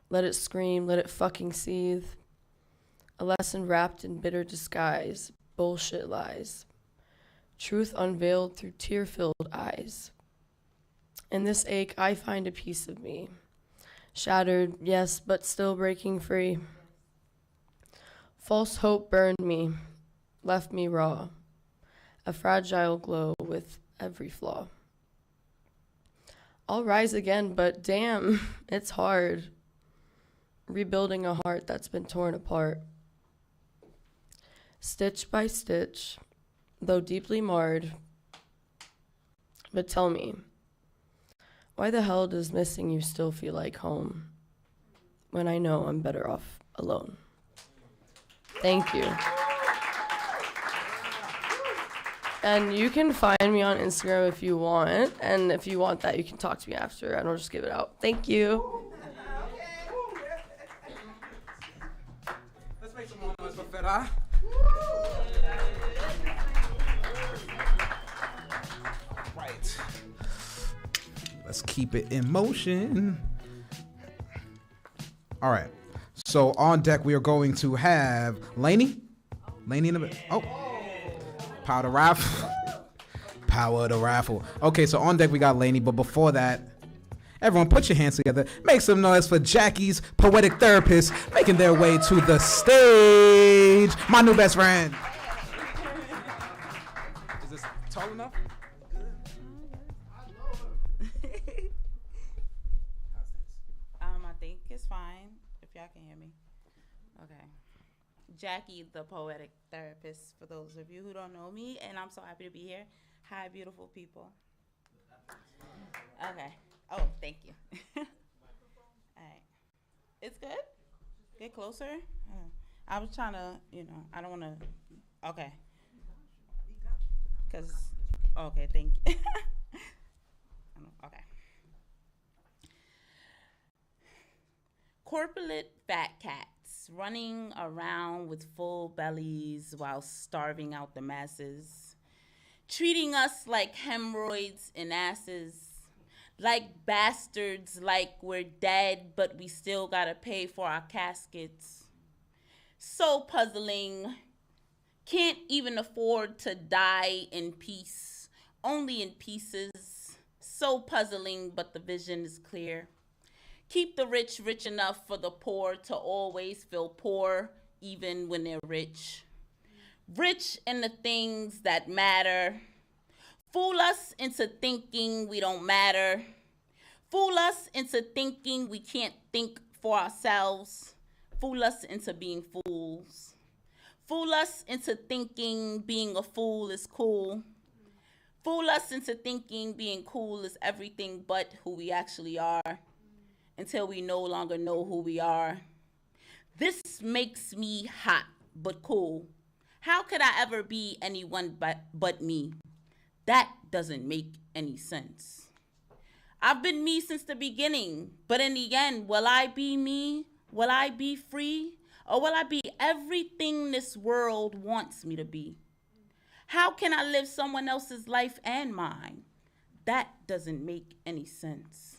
let it scream, let it fucking seethe. A lesson wrapped in bitter disguise, bullshit lies. Truth unveiled through tear-filled eyes. In this ache, I find a piece of me. Shattered, yes, but still breaking free. False hope burned me, left me raw. A fragile glow with every flaw. I'll rise again, but damn, it's hard. Rebuilding a heart that's been torn apart. Stitch by stitch, though deeply marred. But tell me, why the hell does missing you still feel like home when I know I'm better off alone? Thank you. And you can find me on Instagram if you want. And if you want that, you can talk to me after. I don't just give it out. Thank you. Let's make some more noise for Farah. Right. Let's keep it in motion. All right. So on deck, we are going to have Lainey. Lainey in the bit. Oh. Power to raffle. Power to raffle. Okay, so on deck we got Lainey, but before that, everyone put your hands together. Make some noise for Jackie's poetic therapist making their way to the stage. My new best friend. Is this tall enough? I think it's fine if y'all can hear me. Okay. Jackie, the poetic therapist, for those of you who don't know me, and I'm so happy to be here. Hi, beautiful people. Okay. Oh, thank you. All right. It's good? Get closer? I was trying to, I don't want to. Okay. Cause, okay, thank you. Okay. Corpulent fat cats running around with full bellies while starving out the masses, treating us like hemorrhoids and asses, like bastards, like we're dead, but we still gotta pay for our caskets. So puzzling. Can't even afford to die in peace, only in pieces. So puzzling, but the vision is clear. Keep the rich rich enough for the poor to always feel poor, even when they're rich. Rich in the things that matter. Fool us into thinking we don't matter. Fool us into thinking we can't think for ourselves. Fool us into being fools. Fool us into thinking being a fool is cool. Fool us into thinking being cool is everything but who we actually are, until we no longer know who we are. This makes me hot, but cool. How could I ever be anyone but me? That doesn't make any sense. I've been me since the beginning, but in the end, will I be me? Will I be free? Or will I be everything this world wants me to be? How can I live someone else's life and mine? That doesn't make any sense.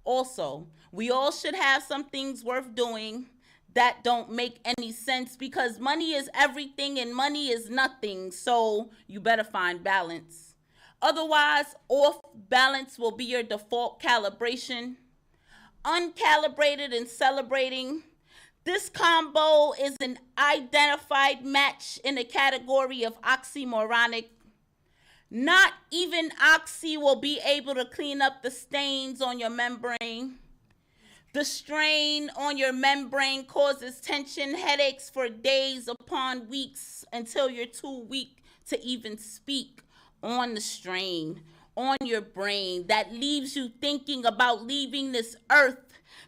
Also, we all should have some things worth doing that don't make any sense, because money is everything and money is nothing, so you better find balance. Otherwise, off balance will be your default calibration. Uncalibrated and celebrating. This combo is an identified match in the category of oxymoronic. Not even oxy will be able to clean up the stains on your membrane. The strain on your membrane causes tension, headaches for days upon weeks until you're too weak to even speak on the strain on your brain that leaves you thinking about leaving this earth.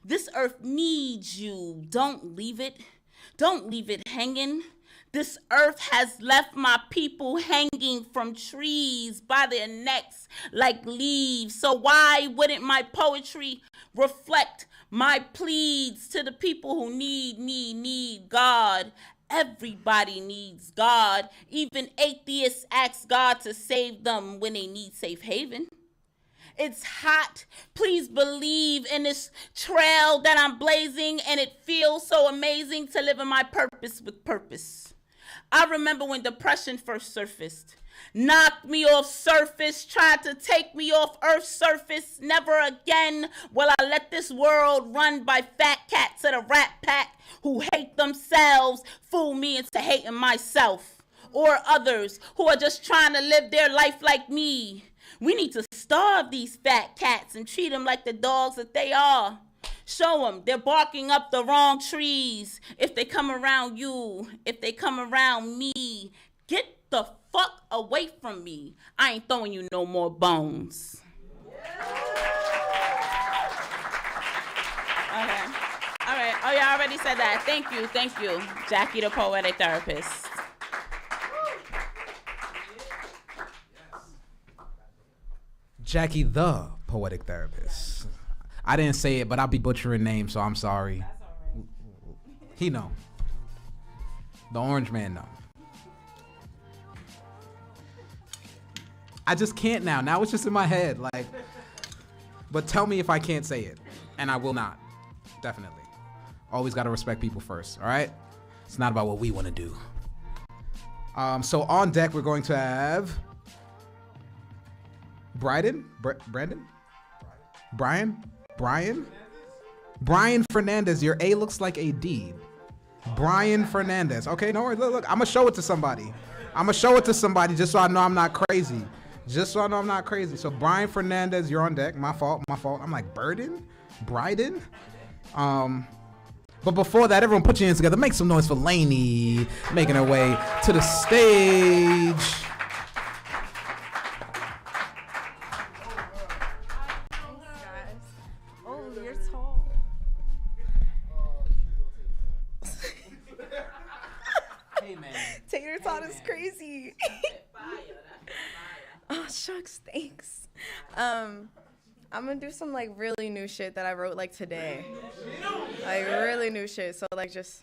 This earth needs you. Don't leave it. Don't leave it hanging. This earth has left my people hanging from trees by their necks like leaves. So why wouldn't my poetry reflect my pleads to the people who need God? Everybody needs God. Even atheists ask God to save them when they need safe haven. It's hot. Please believe in this trail that I'm blazing, and it feels so amazing to live in my purpose with purpose. I remember when depression first surfaced. Knocked me off surface, tried to take me off Earth's surface. Never again will I let this world run by fat cats of the rat pack who hate themselves, fool me into hating myself, or others who are just trying to live their life like me. We need to starve these fat cats and treat them like the dogs that they are. Show them they're barking up the wrong trees. If they come around you, if they come around me, get the fuck away from me. I ain't throwing you no more bones. Okay. All right. Oh, yeah, I already said that. Thank you. Thank you. Jackie, the poetic therapist. Jackie, the poetic therapist. I didn't say it, but I'll be butchering names, so I'm sorry. That's all right. He know. The orange man know. I just can't now. Now it's just in my head. Like, but tell me if I can't say it. And I will not. Definitely. Always got to respect people first. All right? It's not about what we want to do. So on deck, we're going to have Brian Fernandez. Your A looks like a D. Brian Fernandez. Okay, no worries. Look, I'm gonna show it to somebody. Just so I know I'm not crazy. So Brian Fernandez, you're on deck. My fault. I'm like Bryden. But before that, everyone put your hands together. Make some noise for Lainey making her way to the stage. Tater tot is crazy. Oh, shucks, thanks. I'm gonna do some like really new shit that I wrote like today. Like really new shit. So like just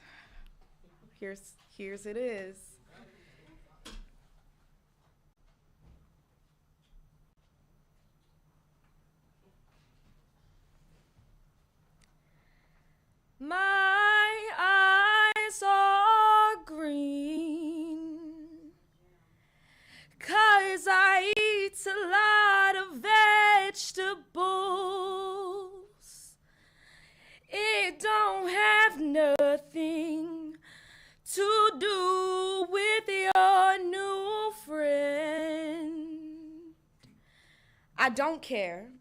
here's it is. My eyes are green 'cause I eat a lot of vegetables. It don't have nothing to do with your new friend. I don't care.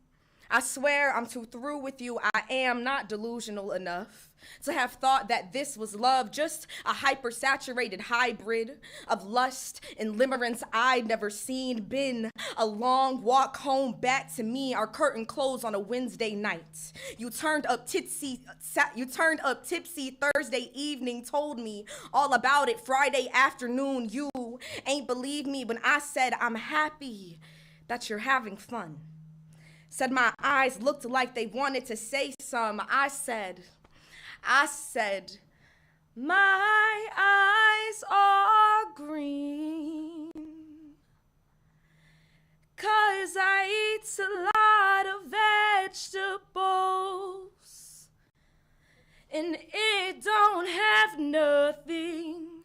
I swear I'm too through with you. I am not delusional enough to have thought that this was love, just a hypersaturated hybrid of lust and limerence I'd never seen. Been a long walk home back to me, our curtain closed on a Wednesday night. You turned up tipsy Thursday evening, told me all about it Friday afternoon. You ain't believe me when I said I'm happy that you're having fun. Said my eyes looked like they wanted to say some. I said, my eyes are green 'cause I eat a lot of vegetables, and it don't have nothing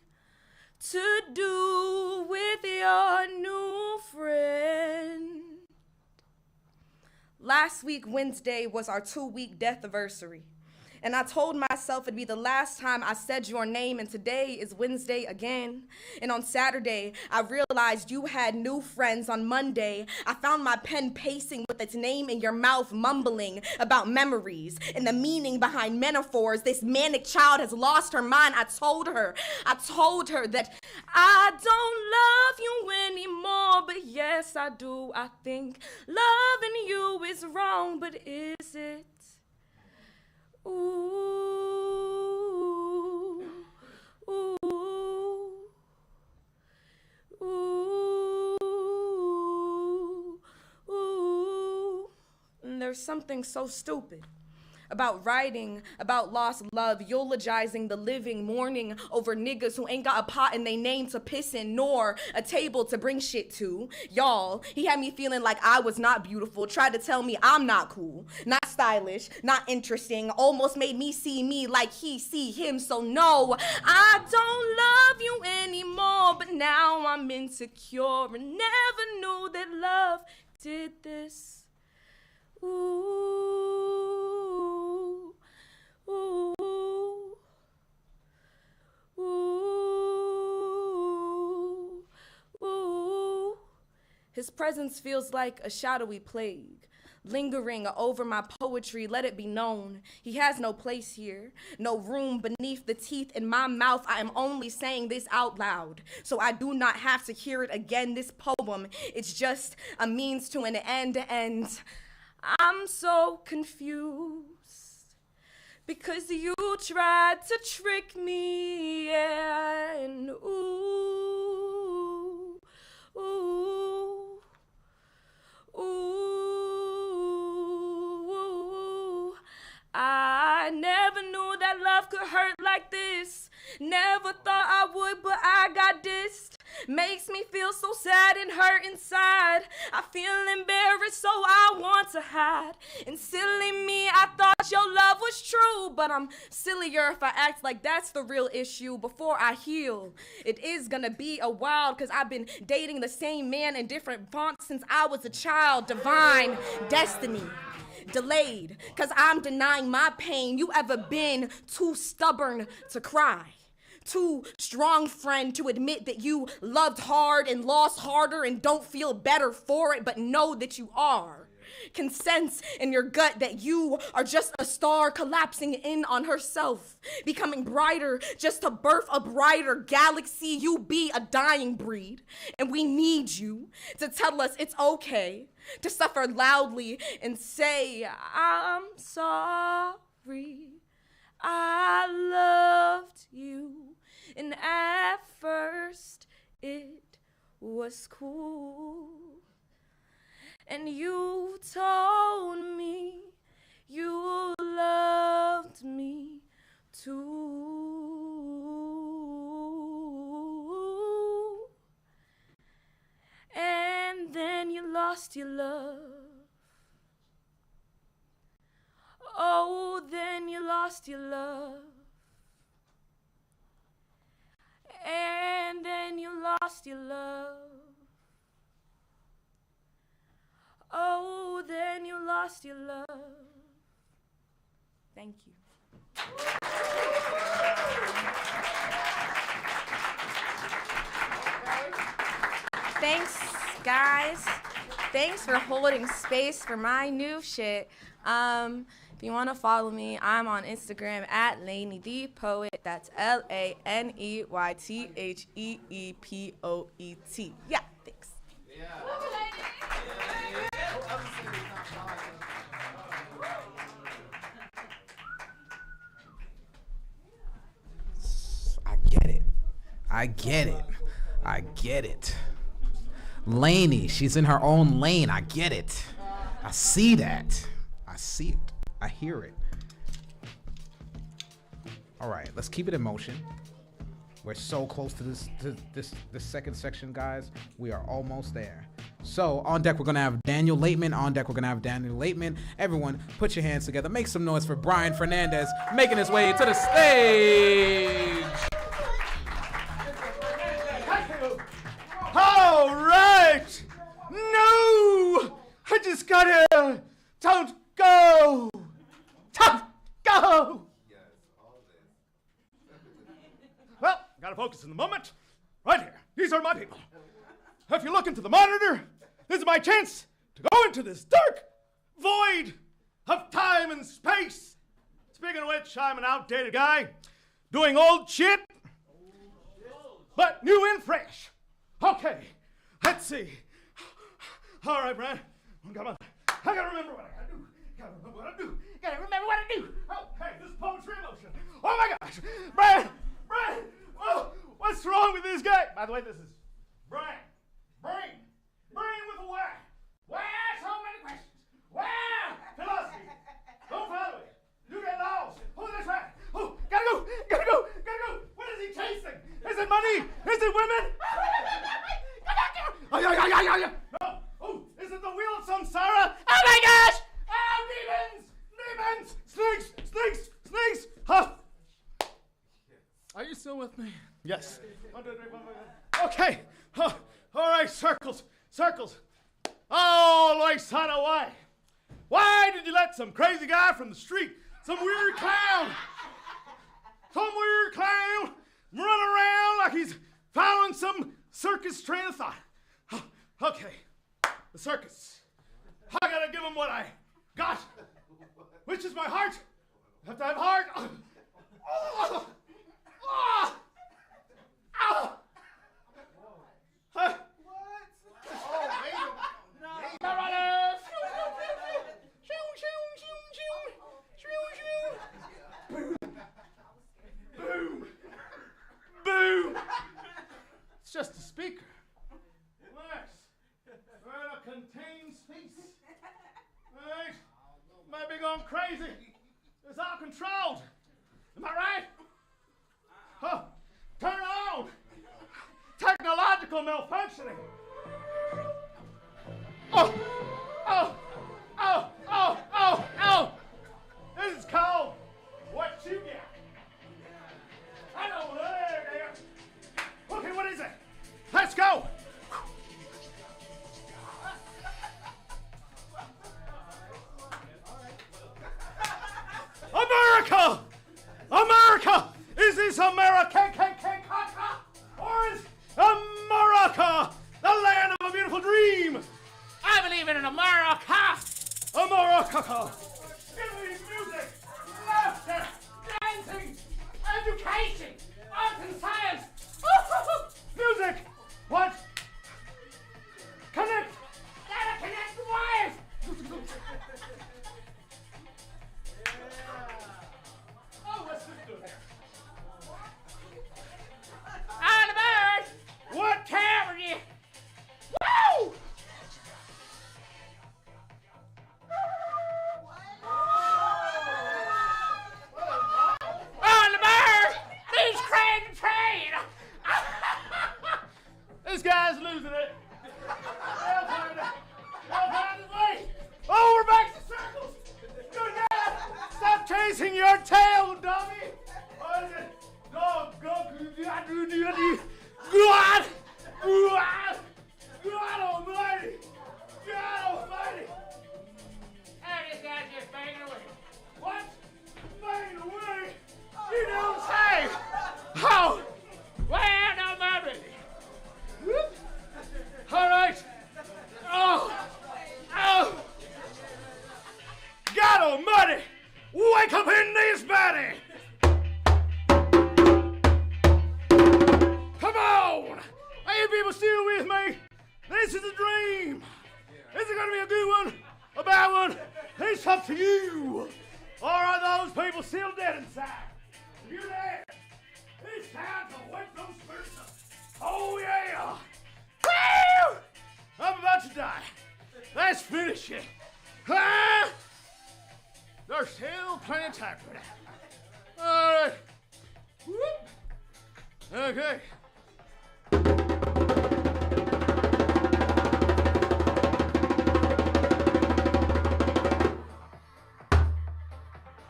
to do with your new friend. Last week, Wednesday, was our 2-week death anniversary. And I told myself it'd be the last time I said your name, and today is Wednesday again. And on Saturday, I realized you had new friends. On Monday, I found my pen pacing with its name in your mouth, mumbling about memories and the meaning behind metaphors. This manic child has lost her mind. I told her that I don't love you anymore, but yes, I do. I think loving you is wrong, but is it? Ooh, ooh, ooh, ooh. And there's something so stupid about writing about lost love, eulogizing the living, mourning over niggas who ain't got a pot in they name to piss in, nor a table to bring shit to. Y'all, he had me feeling like I was not beautiful, tried to tell me I'm not cool, not stylish, not interesting, almost made me see me like he see him. So no, I don't love you anymore, but now I'm insecure and never knew that love did this. Ooh, ooh, ooh, ooh. His presence feels like a shadowy plague, lingering over my poetry. Let it be known, he has no place here, no room beneath the teeth in my mouth. I am only saying this out loud, so I do not have to hear it again. This poem, it's just a means to an end, and I'm so confused because you tried to trick me, yeah, and ooh, ooh, ooh, I never knew that love could hurt like this. Never thought I would, but I got dissed. Makes me feel so sad and hurt inside. I feel embarrassed, so I want to hide. And silly me, I thought your love was true, but I'm sillier if I act like that's the real issue. Before I heal, it is gonna be a while, cause I've been dating the same man in different fonts since I was a child. Divine destiny. Delayed, cause I'm denying my pain. You ever been too stubborn to cry? Too strong, friend, to admit that you loved hard and lost harder and don't feel better for it, but know that you are? Can sense in your gut that you are just a star collapsing in on herself, becoming brighter just to birth a brighter galaxy. You be a dying breed, and we need you to tell us it's okay to suffer loudly and say, I'm sorry, I loved you, and at first it was was cool. And you told me you loved me too. And then you lost your love. Oh, then you lost your love. And then you lost your love. Oh, then you lost your love. Thank you. Thanks, guys. Thanks for holding space for my new shit. If you want to follow me, I'm on Instagram at Lainey D Poet. That's LANEYTHEEPOET. Yeah, thanks. I get it. I get it. I get it. Lainey, she's in her own lane. I get it. I see that. I see it. I hear it. All right, let's keep it in motion. We're so close to this second section, guys. We are almost there. So on deck, we're gonna have Daniel Lateman. Everyone, put your hands together. Make some noise for Brian Fernandez making his way to the stage. All right. No, I just got here. Don't go. Don't go. Well, gotta focus in the moment. Right here. These are my people. If you look into the monitor, this is my chance to go into this dark void of time and space. Speaking of which, I'm an outdated guy doing old shit, but new and fresh. Okay, let's see. All right, Brad. Come on. I gotta remember what I gotta do. Gotta remember what I do. Okay, this poetry emotion. Oh my gosh. Brad. Oh, what's wrong with this guy? By the way, this is Brian. Brain with a Y. Why so many questions? Wow, philosophy. Don't follow it. You get lost. Oh, that's right. Oh, gotta go. What is he chasing? Is it money? Is it women? No. Oh, is it the wheel of samsara? Oh my gosh! Oh, demons! Snakes! Huh? Are you still with me? Yes. 1, 2, 3, 4, 5. Okay. Huh. All right, circles. Oh, Loisaida, why? Why did you let some crazy guy from the street, some weird clown run around like he's following some circus train of thought? Okay, the circus. I gotta give him what I got, which is my heart. I have to have heart. Boom! It's just a speaker. Relax. We're in a contained space. Right? Might be going crazy. It's all controlled. Am I right? Oh, turn on. Technological malfunctioning. Oh. This is called what you get. I know. There. Okay, what is it? Let's go. America! Is this America? Or is America the land of a beautiful dream? I believe in America. America! Give me music, laughter, dancing, education, art and science. Music! What? Connect! Gotta connect the wires! Oh, what's this doing here? On the bird! What town are you? This is a dream. Is it going to be a good one? A bad one? It's up to you. Or are those people still dead inside? If you're there, it's time to wake those spirits up. Oh, yeah. Woo! I'm about to die. Let's finish it. Ah! There's still plenty of time for that. All right. Whoop. Okay.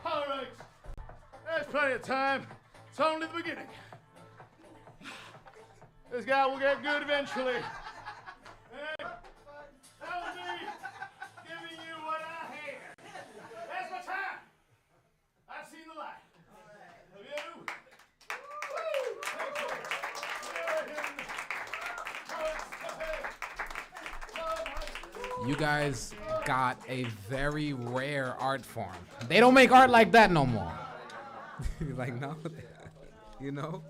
All right. There's plenty of time. It's only the beginning. This guy will get good eventually. And that was me giving you what I had. That's my time. I've seen the light. Have you? You guys got a very rare art form. They don't make art like that no more. Like, no. You know?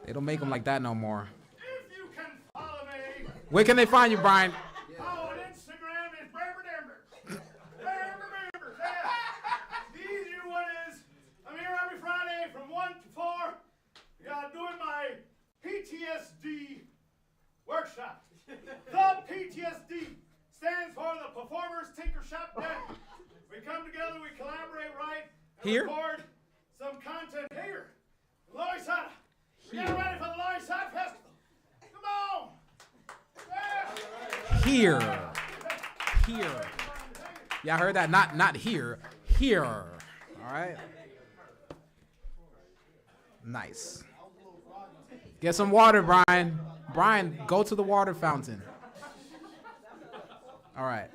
They don't make them like that no more. If you can follow me. Where can they find you, Brian? Oh, on Instagram is Bramber. The easier one is I'm here every Friday from 1 to 4. Doing my PTSD workshop. The PTSD stands for the Performers Tinker Shop Day. We come together, we collaborate, right? And Here? record some content here. Loisaida. We get ready for the Loisaida Festival. Come on. Yeah. Here. Yeah, I heard that. Not here. Here. All right. Nice. Get some water, Brian. Brian, go to the water fountain. All right.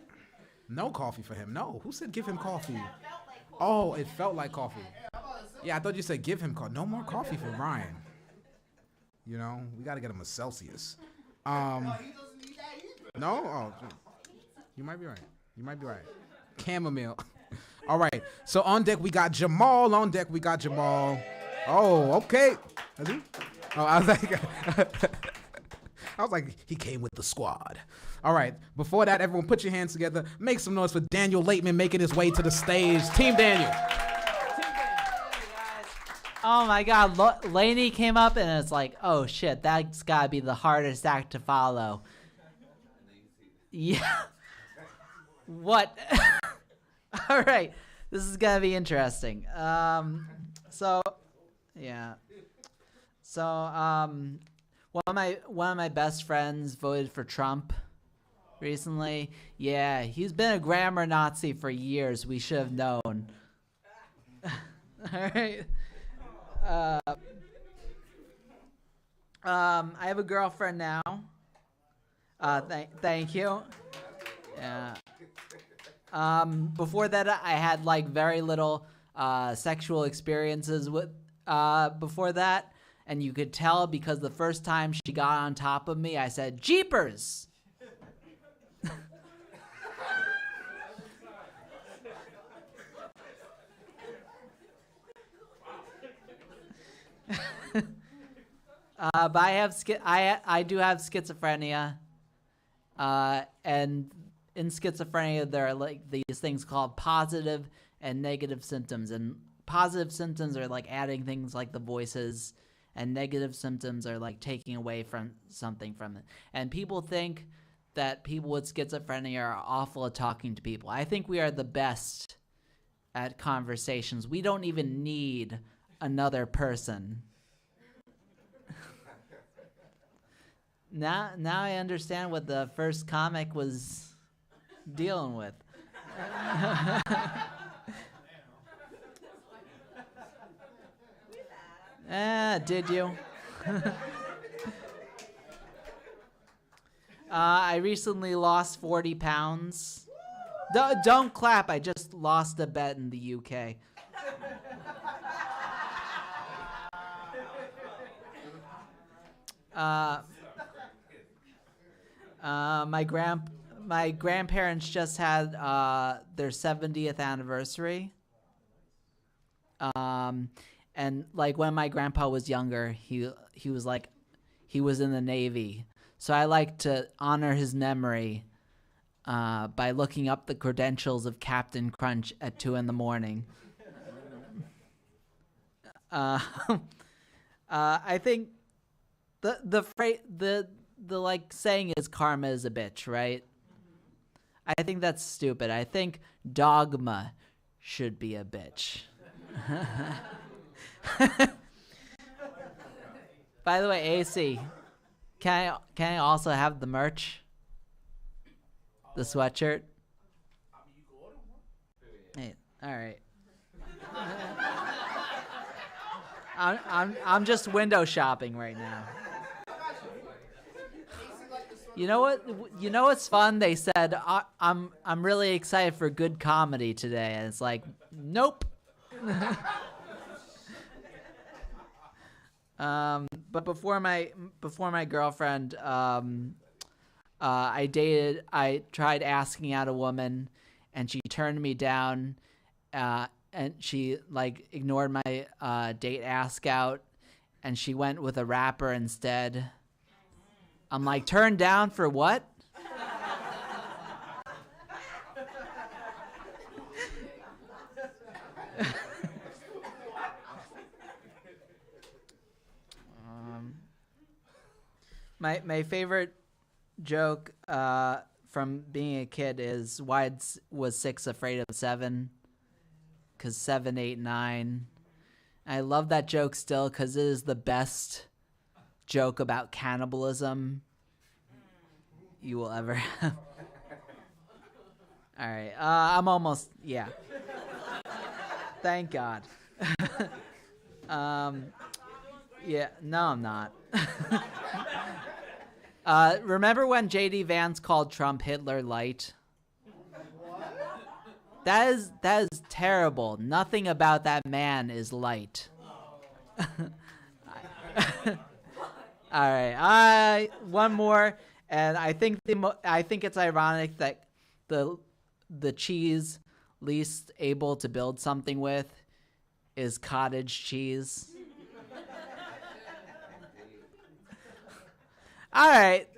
No coffee for him. No. Who said give him coffee? Oh, it felt like coffee. Yeah, I thought you said give him coffee. No more coffee for Brian. You know, we got to get him a Celsius. No? Oh, you might be right. Chamomile. All right. So on deck, we got Jamal. Oh, okay. Is he? Oh, I was like, he came with the squad. All right. Before that, everyone put your hands together. Make some noise for Daniel Lateman making his way to the stage. Team Daniel. Oh my God, Lainey came up and it's like, oh shit, that's gotta be the hardest act to follow. Yeah. What? All right, this is gonna be interesting. So one of my best friends voted for Trump recently. Yeah, he's been a grammar Nazi for years. We should have known. All right. I have a girlfriend now. Thank you. Yeah. Before that, I had like very little sexual experiences with before that, and you could tell because the first time she got on top of me, I said, "Jeepers!" But I do have schizophrenia, and in schizophrenia there are like these things called positive and negative symptoms, and positive symptoms are like adding things like the voices, and negative symptoms are like taking away from something from it. And people think that people with schizophrenia are awful at talking to people. I think we are the best at conversations. We don't even need another person. Now I understand what the first comic was dealing with. Did you? I recently lost 40 pounds. Don't clap, I just lost a bet in the UK. My grandparents just had their 70th anniversary. And like when my grandpa was younger, he was like, he was in the Navy. So I like to honor his memory by looking up the credentials of Captain Crunch at 2 a.m. I think the like saying is karma is a bitch, right? I think that's stupid. I think dogma should be a bitch. By the way, AC, can I also have the merch? The sweatshirt? Hey, all right. I'm just window shopping right now. You know what? You know what's fun? They said I'm really excited for good comedy today, and it's like, nope. But before my girlfriend, I tried asking out a woman, and she turned me down, and she like ignored my date ask out, and she went with a rapper instead. I'm like, turned down for what? My favorite joke from being a kid is why was 6 afraid of 7? 'Cause 7, 8, 9. I love that joke still because it is the best joke about cannibalism you will ever have. All right, I'm almost, yeah. Thank God. Yeah, no, I'm not. Remember when J.D. Vance called Trump Hitler Light? That is terrible. Nothing about that man is light. All right, one more, and I think it's ironic that the cheese least able to build something with is cottage cheese. All right.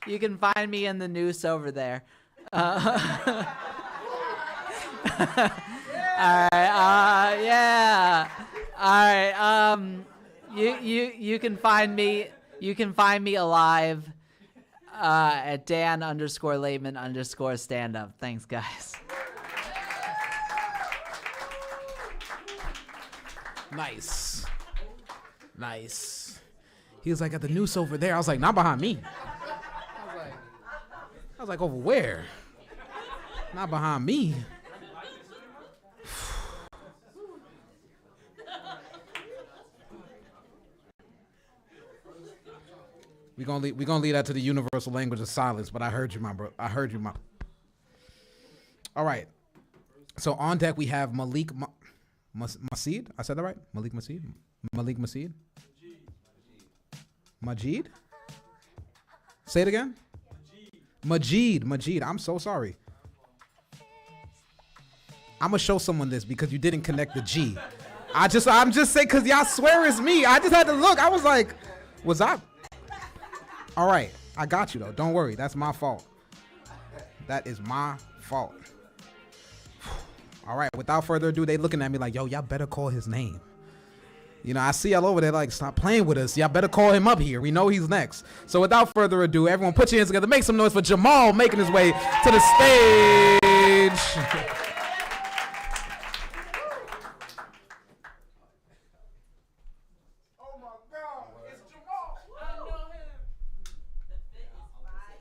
You can find me in the noose over there. All right. Yeah. All right. You can find me. You can find me alive at Dan_Layman_stand-up. Thanks, guys. Nice. He was like, at the noose over there. I was like, not behind me. I was like, over where? Not behind me. We're gonna leave that to the universal language of silence, but I heard you, my bro. I heard you, my. All right. So on deck we have Malik Maseed. I said that right? Malik Maseed? Malik Maseed? Majid? Say it again? Majid. I'm so sorry. I'm going to show someone this because you didn't connect the G. I'm just saying because y'all swear it's me. I just had to look. I was like, was I? All right. I got you, though. Don't worry. That's my fault. That is my fault. All right, without further ado, they looking at me like, yo, y'all better call his name. You know, I see y'all over there like, stop playing with us. Y'all better call him up here. We know he's next. So without further ado, everyone put your hands together. Make some noise for Jamal making his way to the stage. Oh my God, it's Jamal. I know him. The fit is fire.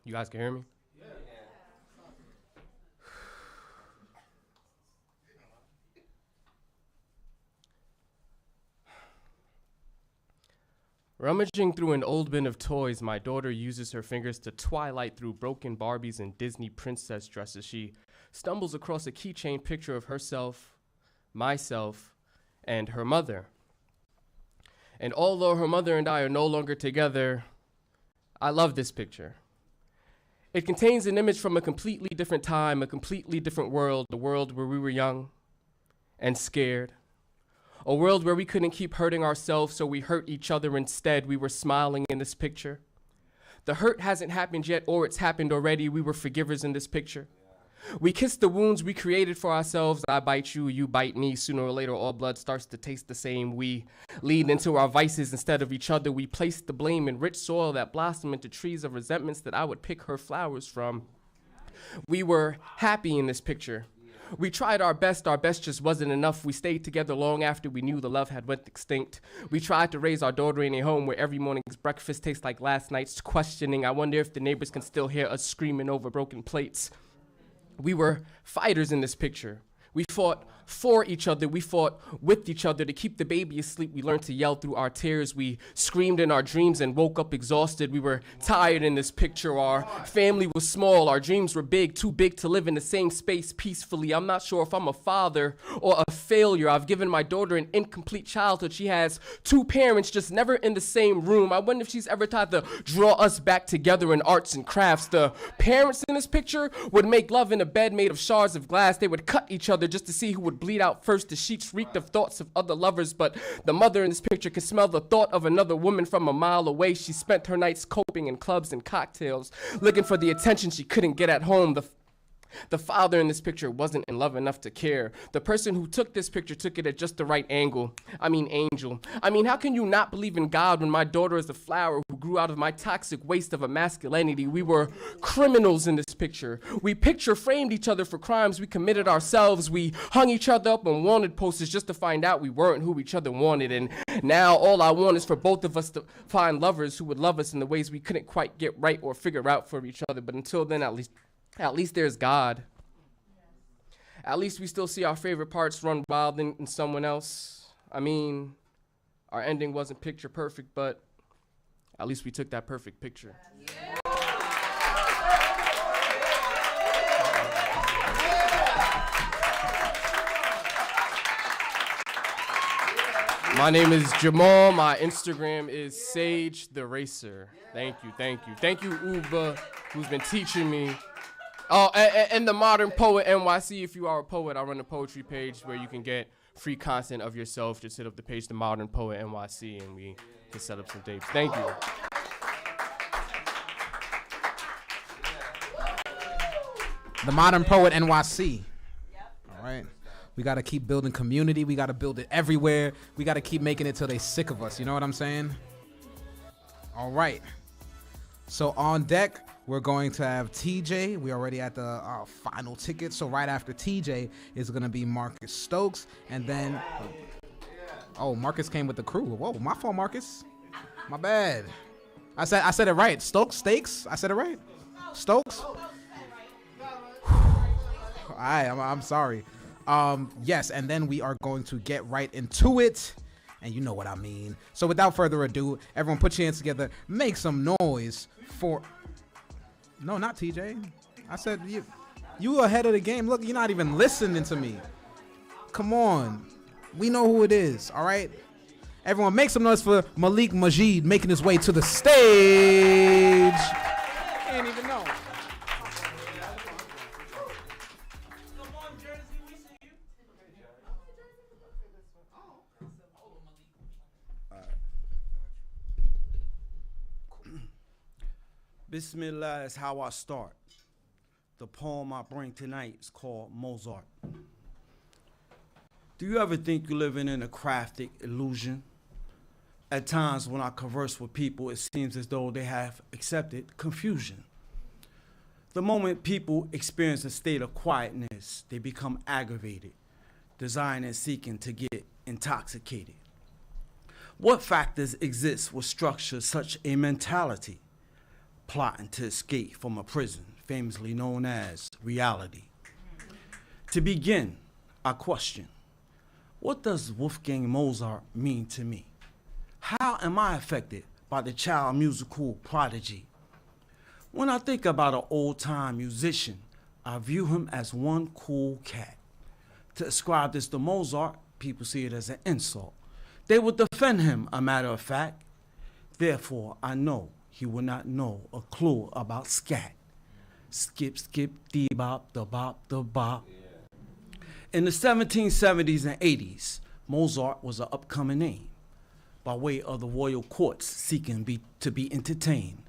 You guys can hear me? Yeah. Rummaging through an old bin of toys, my daughter uses her fingers to twilight through broken Barbies and Disney princess dresses. She stumbles across a keychain picture of herself, myself, and her mother. And although her mother and I are no longer together, I love this picture. It contains an image from a completely different time, a completely different world, the world where we were young and scared. A world where we couldn't keep hurting ourselves, so we hurt each other instead. We were smiling in this picture. The hurt hasn't happened yet, or it's happened already. We were forgivers in this picture. We kissed the wounds we created for ourselves. I bite you, you bite me. Sooner or later, all blood starts to taste the same. We lead into our vices instead of each other. We place the blame in rich soil that blossom into trees of resentments that I would pick her flowers from. We were happy in this picture. We tried our best just wasn't enough. We stayed together long after we knew the love had went extinct. We tried to raise our daughter in a home where every morning's breakfast tastes like last night's, questioning. I wonder if the neighbors can still hear us screaming over broken plates. We were fighters in this picture. We fought for each other. We fought with each other. To keep the baby asleep, we learned to yell through our tears. We screamed in our dreams and woke up exhausted. We were tired in this picture. Our family was small. Our dreams were big, too big to live in the same space peacefully. I'm not sure if I'm a father or a failure. I've given my daughter an incomplete childhood. She has two parents, just never in the same room. I wonder if she's ever tried to draw us back together in arts and crafts. The parents in this picture would make love in a bed made of shards of glass. They would cut each other just to see who would bleed out first. The sheets reeked of thoughts of other lovers, but the mother in this picture could smell the thought of another woman from a mile away. She spent her nights coping in clubs and cocktails, looking for the attention she couldn't get at home. The father in this picture wasn't in love enough to care. The person who took this picture took it at just the right angle. I mean, angel. I mean, how can you not believe in God when my daughter is a flower who grew out of my toxic waste of a masculinity? We were criminals in this picture. We picture framed each other for crimes we committed ourselves. We hung each other up on wanted posters just to find out we weren't who each other wanted. And now all I want is for both of us to find lovers who would love us in the ways we couldn't quite get right or figure out for each other. But until then, at least there's God. At least we still see our favorite parts run wild in someone else. I mean, our ending wasn't picture perfect, but at least we took that perfect picture. My name is Jamal. My Instagram is Sage the Racer. Thank you. Thank you, Uba, who's been teaching me. Oh, and the Modern Poet NYC. If you are a poet, I run a poetry page where you can get free content of yourself. Just hit up the page, the Modern Poet NYC, and we can set up some dates. Thank you. The Modern Poet NYC. All right. We got to keep building community. We got to build it everywhere. We got to keep making it till they sick of us. You know what I'm saying? All right. So on deck, we're going to have TJ. We're already at the final ticket. So right after TJ is going to be Marcus Stokes. And then, oh, Marcus came with the crew. Whoa, my fault, Marcus. My bad. I said it right. Stakes? I said it right. Stokes? All right, I'm sorry. Yes, and then we are going to get right into it. And you know what I mean. So without further ado, everyone put your hands together. Make some noise for... No, not TJ. I said you ahead of the game. Look, you're not even listening to me. Come on. We know who it is, all right? Everyone make some noise for Malik Majid making his way to the stage. Can't even know. Bismillah is how I start. The poem I bring tonight is called Mozart. Do you ever think you're living in a crafted illusion? At times when I converse with people, it seems as though they have accepted confusion. The moment people experience a state of quietness, they become aggravated, desiring and seeking to get intoxicated. What factors exist which structure such a mentality? Plotting to escape from a prison, famously known as reality. To begin, I question, what does Wolfgang Mozart mean to me? How am I affected by the child musical prodigy? When I think about an old-time musician, I view him as one cool cat. To ascribe this to Mozart, people see it as an insult. They would defend him, a matter of fact. Therefore, I know he would not know a clue about scat. Skip, skip, dee-bop, the bop, the bop. In the 1770s and 80s, Mozart was an upcoming name by way of the royal courts seeking to be entertained.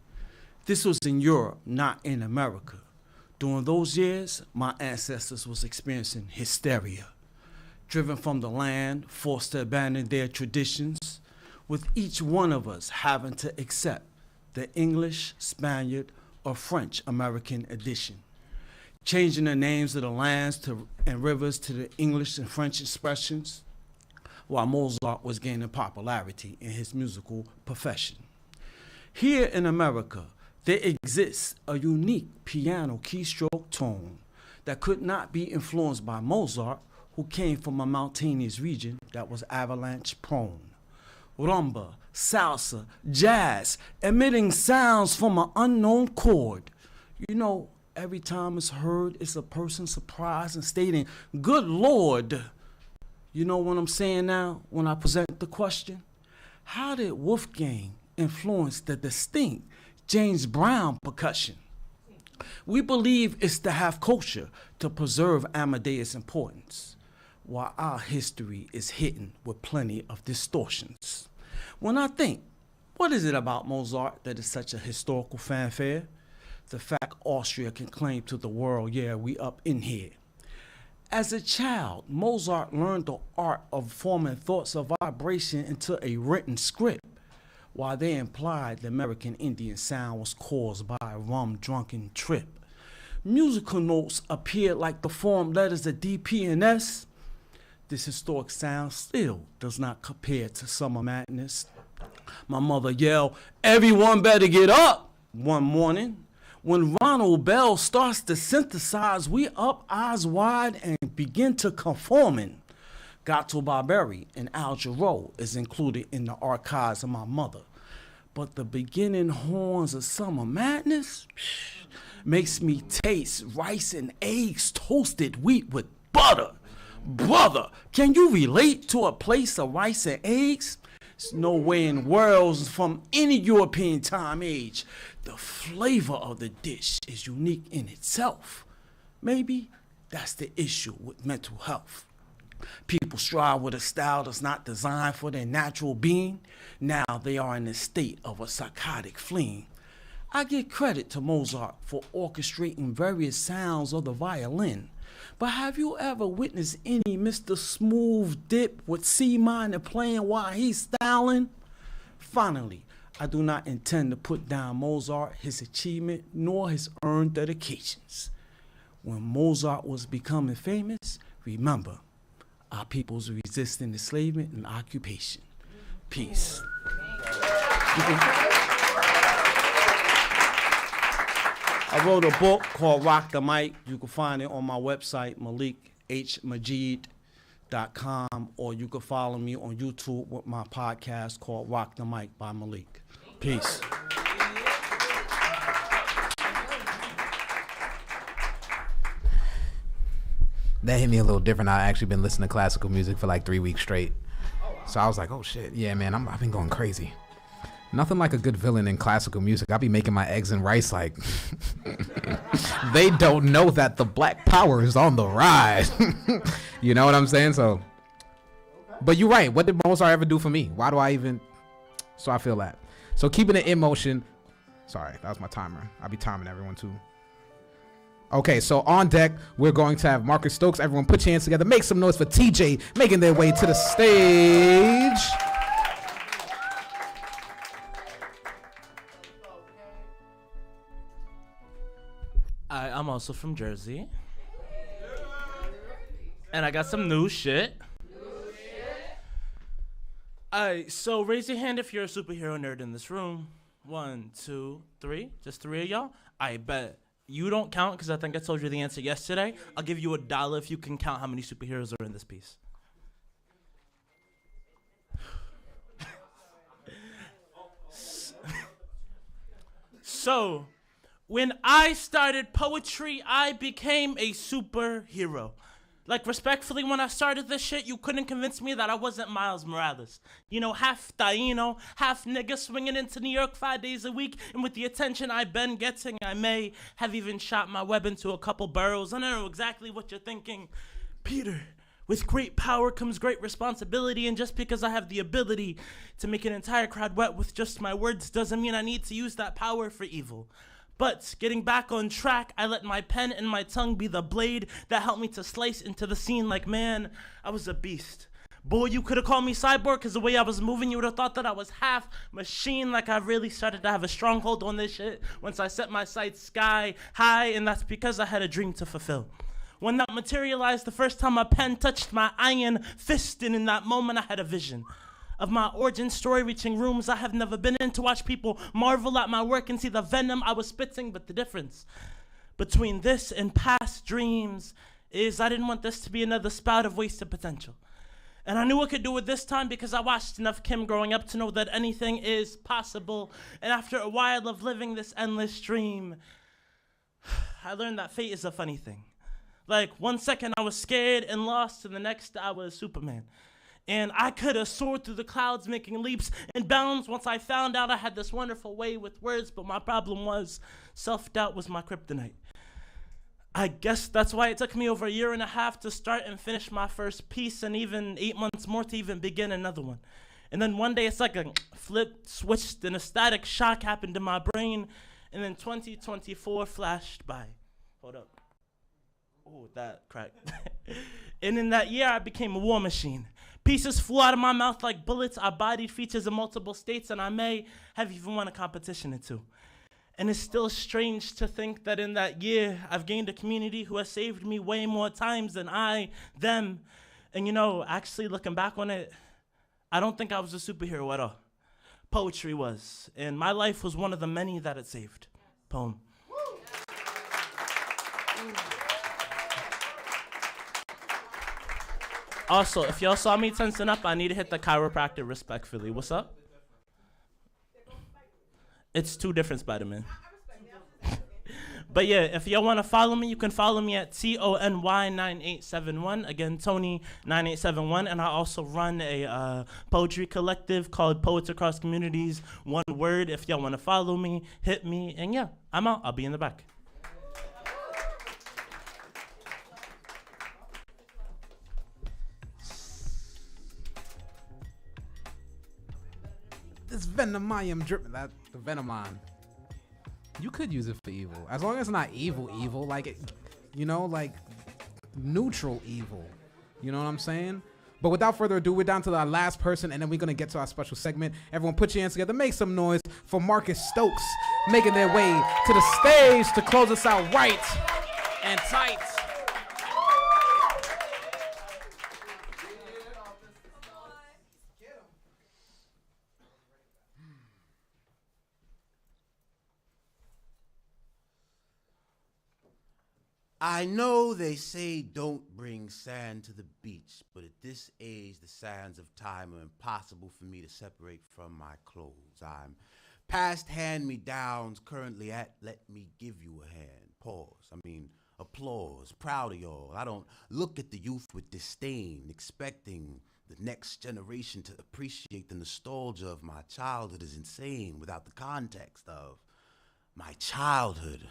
This was in Europe, not in America. During those years, my ancestors was experiencing hysteria, driven from the land, forced to abandon their traditions, with each one of us having to accept the English, Spaniard, or French American edition, changing the names of the lands and rivers to the English and French expressions, while Mozart was gaining popularity in his musical profession. Here in America, there exists a unique piano keystroke tone that could not be influenced by Mozart, who came from a mountainous region that was avalanche prone. Rumba, salsa, jazz, emitting sounds from an unknown chord. You know, every time it's heard, it's a person surprised and stating, "Good Lord." You know what I'm saying now when I present the question? How did Wolfgang influence the distinct James Brown percussion? We believe it's to have culture to preserve Amadeus' importance, while our history is hidden with plenty of distortions. When I think, what is it about Mozart that is such a historical fanfare? The fact Austria can claim to the world, yeah, we up in here. As a child, Mozart learned the art of forming thoughts of vibration into a written script, while they implied the American Indian sound was caused by a rum-drunken trip. Musical notes appeared like the form letters of D, P, and S. This historic sound still does not compare to Summer Madness. My mother yelled, "Everyone better get up!" one morning. When Ronald Bell starts to synthesize, we up eyes wide and begin to conforming. Gato Barberi and Al Jarreau is included in the archives of my mother. But the beginning horns of Summer Madness makes me taste rice and eggs toasted wheat with butter. Brother, can you relate to a place of rice and eggs? There's no way in worlds from any European time age. The flavor of the dish is unique in itself. Maybe that's the issue with mental health. People strive with a style that's not designed for their natural being. Now they are in a state of a psychotic fleeing. I give credit to Mozart for orchestrating various sounds of the violin. But have you ever witnessed any Mr. Smooth Dip with C minor playing while he's styling? Finally, I do not intend to put down Mozart, his achievement, nor his earned dedications. When Mozart was becoming famous, remember, our people's resisting enslavement and occupation. Peace. I wrote a book called Rock the Mic. You can find it on my website, malikhmajid.com, or you can follow me on YouTube with my podcast called Rock the Mic by Malik. Peace. That hit me a little different. I actually been listening to classical music for like 3 weeks straight. So I was like, oh shit, yeah, man, I've been going crazy. Nothing like a good villain in classical music. I'll be making my eggs and rice like, they don't know that the black power is on the rise. You know what I'm saying? So, but you're right. What did Mozart ever do for me? Why do I even? So I feel that. So keeping it in motion. Sorry, that was my timer. I'll be timing everyone too. Okay, so on deck, we're going to have Marcus Stokes. Everyone put your hands together. Make some noise for TJ making their way to the stage. I'm also from Jersey. And I got some new shit. Alright, so raise your hand if you're a superhero nerd in this room. 1, 2, 3. Just 3 of y'all? I bet. You don't count because I think I told you the answer yesterday. I'll give you $1 if you can count how many superheroes are in this piece. So, when I started poetry, I became a superhero. Like, respectfully, when I started this shit, you couldn't convince me that I wasn't Miles Morales. You know, half Taino, half nigga swinging into New York 5 days a week, and with the attention I've been getting, I may have even shot my web into a couple burrows. I know exactly what you're thinking. Peter, with great power comes great responsibility, and just because I have the ability to make an entire crowd wet with just my words doesn't mean I need to use that power for evil. But getting back on track, I let my pen and my tongue be the blade that helped me to slice into the scene like, man, I was a beast. Boy, you could have called me Cyborg because the way I was moving, you would have thought that I was half machine. Like, I really started to have a stronghold on this shit once I set my sights sky high, and that's because I had a dream to fulfill. When that materialized the first time my pen touched my iron fist, and in that moment I had a vision of my origin story reaching rooms I have never been in to watch people marvel at my work and see the venom I was spitting. But the difference between this and past dreams is I didn't want this to be another spout of wasted potential. And I knew I could do it this time because I watched enough Kim growing up to know that anything is possible. And after a while of living this endless dream, I learned that fate is a funny thing. Like, 1 second I was scared and lost, and the next I was Superman. And I could have soared through the clouds, making leaps and bounds once I found out I had this wonderful way with words, but my problem was self-doubt was my kryptonite. I guess that's why it took me over 1.5 years to start and finish my first piece, and even 8 months more to even begin another one. And then one day it's like a flip switched and a static shock happened in my brain, and then 2024 flashed by. Hold up. Oh, that cracked. And in that year, I became a war machine. Pieces flew out of my mouth like bullets. I bodied features in multiple states, and I may have even won a competition or two. And it's still strange to think that in that year, I've gained a community who has saved me way more times than I, them. And you know, actually looking back on it, I don't think I was a superhero at all. Poetry was, and my life was one of the many that it saved. Poem. Also, if y'all saw me tensing up, I need to hit the chiropractor respectfully. What's up? It's 2 different Spider-Man. But yeah, if y'all want to follow me, you can follow me at TONY9871. Again, Tony9871. And I also run a poetry collective called Poets Across Communities. One word. If y'all want to follow me, hit me. And yeah, I'm out. I'll be in the back. This Venomium drip, that the Venomon. You could use it for evil, as long as it's not evil, like it, you know, like neutral evil. You know what I'm saying? But without further ado, we're down to our last person, and then we're gonna get to our special segment. Everyone, put your hands together, make some noise for Marcus Stokes making their way to the stage to close us out right and tight. I know they say don't bring sand to the beach, but at this age, the sands of time are impossible for me to separate from my clothes. I'm past hand-me-downs, currently at let me give you a hand. Pause. I mean, applause. Proud of y'all. I don't look at the youth with disdain, expecting the next generation to appreciate the nostalgia of my childhood is insane without the context of my childhood.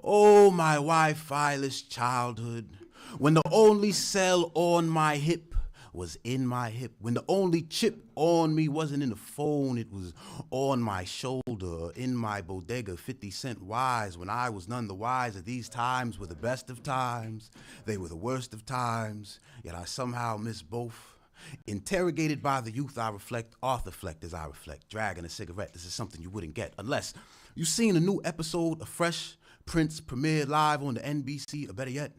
Oh, my Wi-Fi-less childhood, when the only cell on my hip was in my hip, when the only chip on me wasn't in the phone, it was on my shoulder, in my bodega, 50 cent wise, when I was none the wiser. These times were the best of times, they were the worst of times, yet I somehow miss both. Interrogated by the youth I reflect, arthurflect as I reflect, dragging a cigarette. This is something you wouldn't get unless you've seen a new episode of Fresh Prince premiered live on the NBC, or better yet,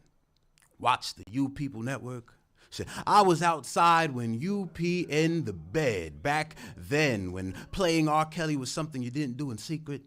watch the You People Network. Shit, I was outside when you pee in the bed, back then when playing R. Kelly was something you didn't do in secret.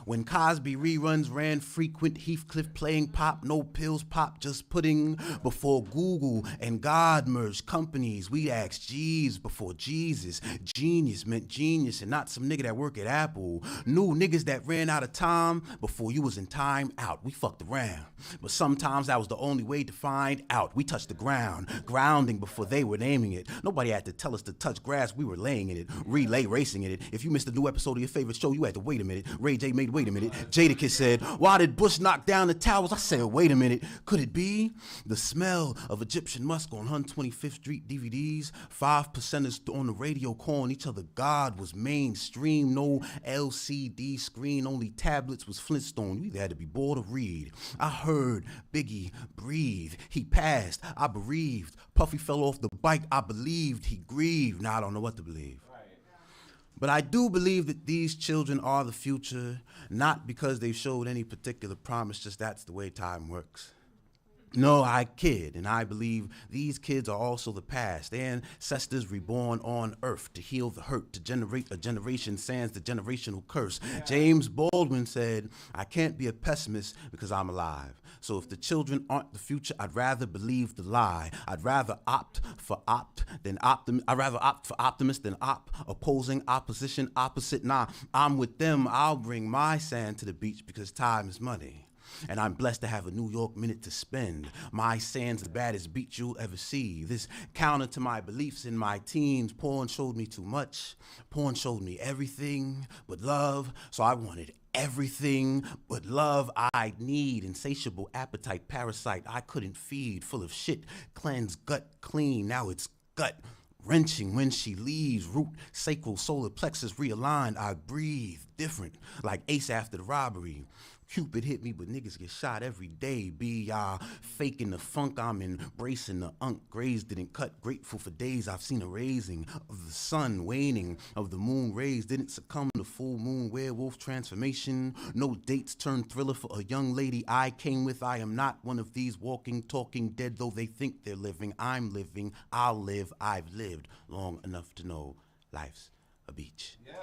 When Cosby reruns ran frequent, Heathcliff playing pop, no pills pop, just pudding. Before Google and God merged companies, we asked G's before Jesus. Genius meant genius and not some nigga that work at Apple. New niggas that ran out of time before you was in time out. We fucked around, but sometimes that was the only way to find out. We touched the ground, grounding before they were naming it. Nobody had to tell us to touch grass, we were laying in it, relay racing in it. If you missed a new episode of your favorite show, you had to wait a minute. Ray J made wait a minute. Jadakiss said, why did Bush knock down the towers? I said, wait a minute. Could it be the smell of Egyptian musk on 125th Street DVDs? 5%ers on the radio calling each other God was mainstream. No LCD screen, only tablets was Flintstone. You either had to be bored or read. I heard Biggie breathe. He passed. I bereaved. Puffy fell off the bike. I believed he grieved. Now I don't know what to believe. But I do believe that these children are the future, not because they've showed any particular promise, just that's the way time works. No, I kid, and I believe these kids are also the past. Their ancestors reborn on earth to heal the hurt, to generate a generation sans the generational curse. Yeah. James Baldwin said, I can't be a pessimist because I'm alive. So if the children aren't the future, I'd rather believe the lie. I'd rather opt for optimist than opposing opposition, opposite. Nah, I'm with them. I'll bring my sand to the beach because time is money. And I'm blessed to have a New York minute to spend. My sand's the baddest beach you'll ever see. This counter to my beliefs in my teens. Porn showed me too much. Porn showed me everything but love. So I wanted everything but love. I need insatiable appetite, parasite I couldn't feed, full of shit, cleanse, gut clean. Now it's gut wrenching when she leaves. Root, sacral, solar plexus realigned. I breathe different, like Ace after the robbery. Cupid hit me, but niggas get shot every day. Be faking the funk, I'm embracing the unk. Grays didn't cut, grateful for days I've seen a raising of the sun, waning of the moon rays. Didn't succumb to full moon werewolf transformation. No dates turned thriller for a young lady I came with. I am not one of these walking, talking dead, though they think they're living. I'm living, I'll live, I've lived long enough to know life's a beach. Yeah.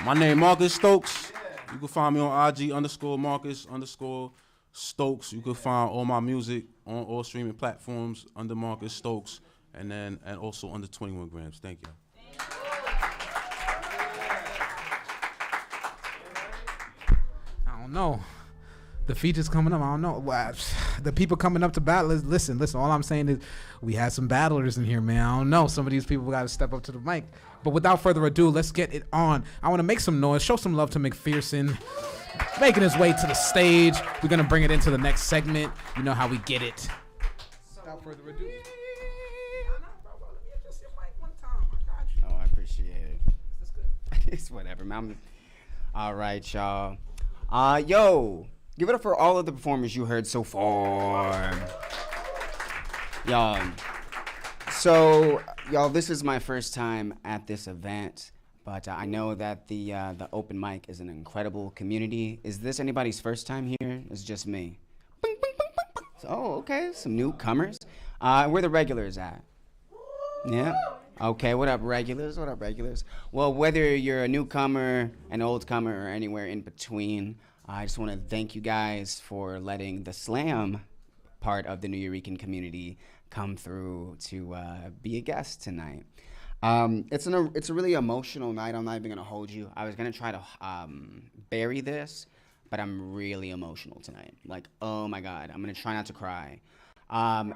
My name Marcus Stokes. You can find me on IG _Marcus_Stokes. You can find all my music on all streaming platforms under Marcus Stokes, and also under 21 grams. Thank you. I don't know. The features coming up, I don't know. The people coming up to battle is, listen, all I'm saying is we had some battlers in here, man. I don't know. Some of these people got to step up to the mic. But without further ado, let's get it on. I want to make some noise, show some love to McPherson, making his way to the stage. We're going to bring it into the next segment. You know how we get it. Without further ado. Oh, I appreciate it. It's whatever, man. All right, y'all. Yo, give it up for all of the performers you heard so far. Y'all, this is my first time at this event, but I know that the open mic is an incredible community. Is this anybody's first time here? It's just me. Bing, bing, bing, bing, bing. Oh, okay, some newcomers. Where the regulars at? Yeah. Okay, what up, regulars? What up, regulars? Well, whether you're a newcomer, an old comer, or anywhere in between, I just want to thank you guys for letting the slam part of the Nuyorican community come through to be a guest tonight. It's a really emotional night. I'm not even gonna hold you. I was gonna try to bury this, but I'm really emotional tonight. Like, oh my God, I'm gonna try not to cry. No, I'm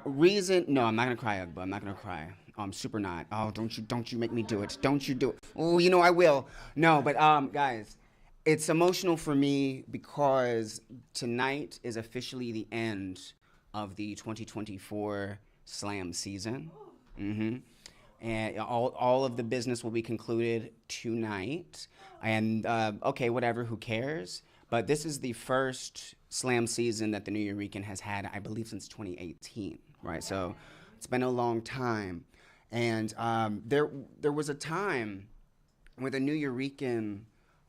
not gonna cry, Ugba. I'm not gonna cry. Oh, I'm super not. Oh, don't you make me do it. Don't you do it. Oh, you know I will. No, but guys, it's emotional for me because tonight is officially the end of the 2024 Slam season. And all of the business will be concluded tonight. And okay, whatever, who cares? But this is the first Slam season that the Nuyorican has had, I believe, since 2018, right? So it's been a long time. And there was a time where the Nuyorican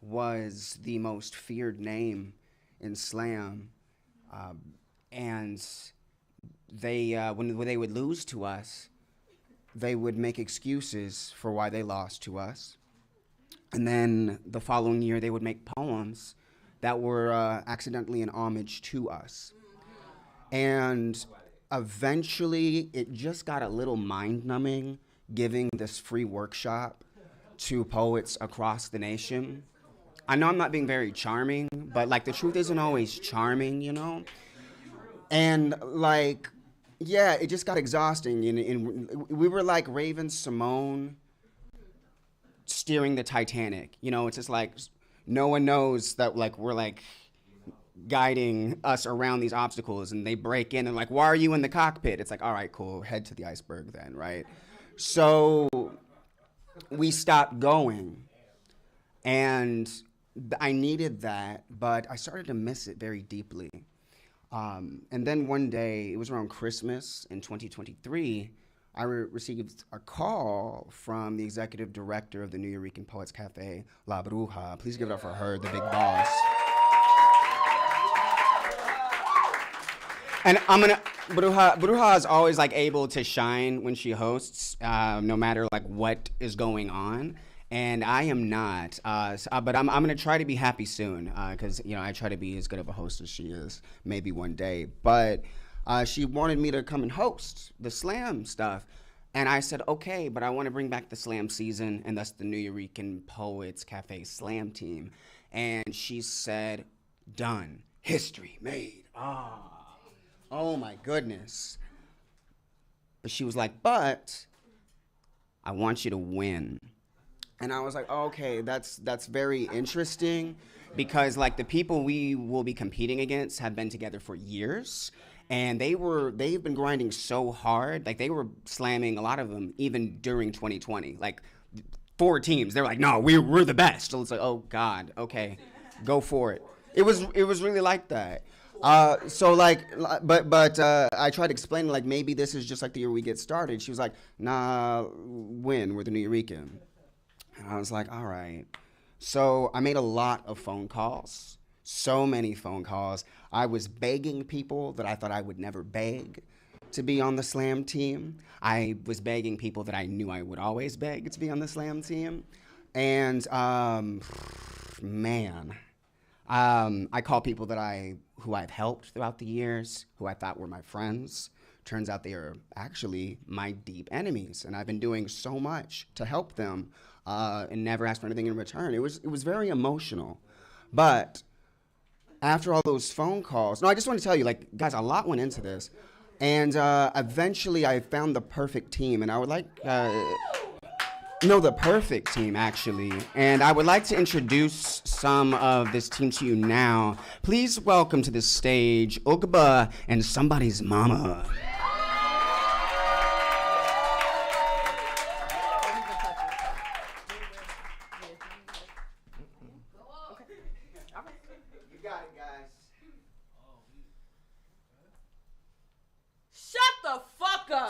was the most feared name in Slam. And they when they would lose to us, they would make excuses for why they lost to us. And then the following year, they would make poems that were accidentally an homage to us. And eventually, it just got a little mind-numbing giving this free workshop to poets across the nation. I know I'm not being very charming, but like the truth isn't always charming, you know? And like, yeah, it just got exhausting. And we were like Raven Simone steering the Titanic. You know, it's just like no one knows that like we're like guiding us around these obstacles, and they break in and like, why are you in the cockpit? It's like, all right, cool, head to the iceberg then, right? So we stopped going, and I needed that, but I started to miss it very deeply. And then one day, it was around Christmas in 2023, I received a call from the executive director of the Nuyorican Poets Cafe, La Bruja. Please give it up for her, the big boss. And Bruja is always like able to shine when she hosts, no matter like what is going on. And I am not, but I'm gonna try to be happy soon, because you know I try to be as good of a host as she is, maybe one day. But she wanted me to come and host the slam stuff, and I said okay, but I want to bring back the slam season, and thus the Nuyorican Poets Cafe Slam team. And she said, done, history made. Oh my goodness. But she was like, but I want you to win. And I was like, oh, okay, that's very interesting, because like the people we will be competing against have been together for years, and they've been grinding so hard. Like they were slamming, a lot of them even during 2020. Like 4 teams, they were like, no, we're the best. So it's like, oh God, okay, go for it. It was really like that. So like, but I tried to explain like maybe this is just like the year we get started. She was like, nah, we're the Nuyorican. And I was like, all right. So I made a lot of phone calls, so many phone calls. I was begging people that I thought I would never beg to be on the slam team. I was begging people that I knew I would always beg to be on the slam team. And man, I call people who I've helped throughout the years, who I thought were my friends. Turns out they are actually my deep enemies, and I've been doing so much to help them and never asked for anything in return. It was very emotional. But after all those phone calls, no, I just want to tell you, like, guys, a lot went into this. And eventually I found the perfect team, and I would like, the perfect team, actually. And I would like to introduce some of this team to you now. Please welcome to the stage, Ugba and Somebody's Mama.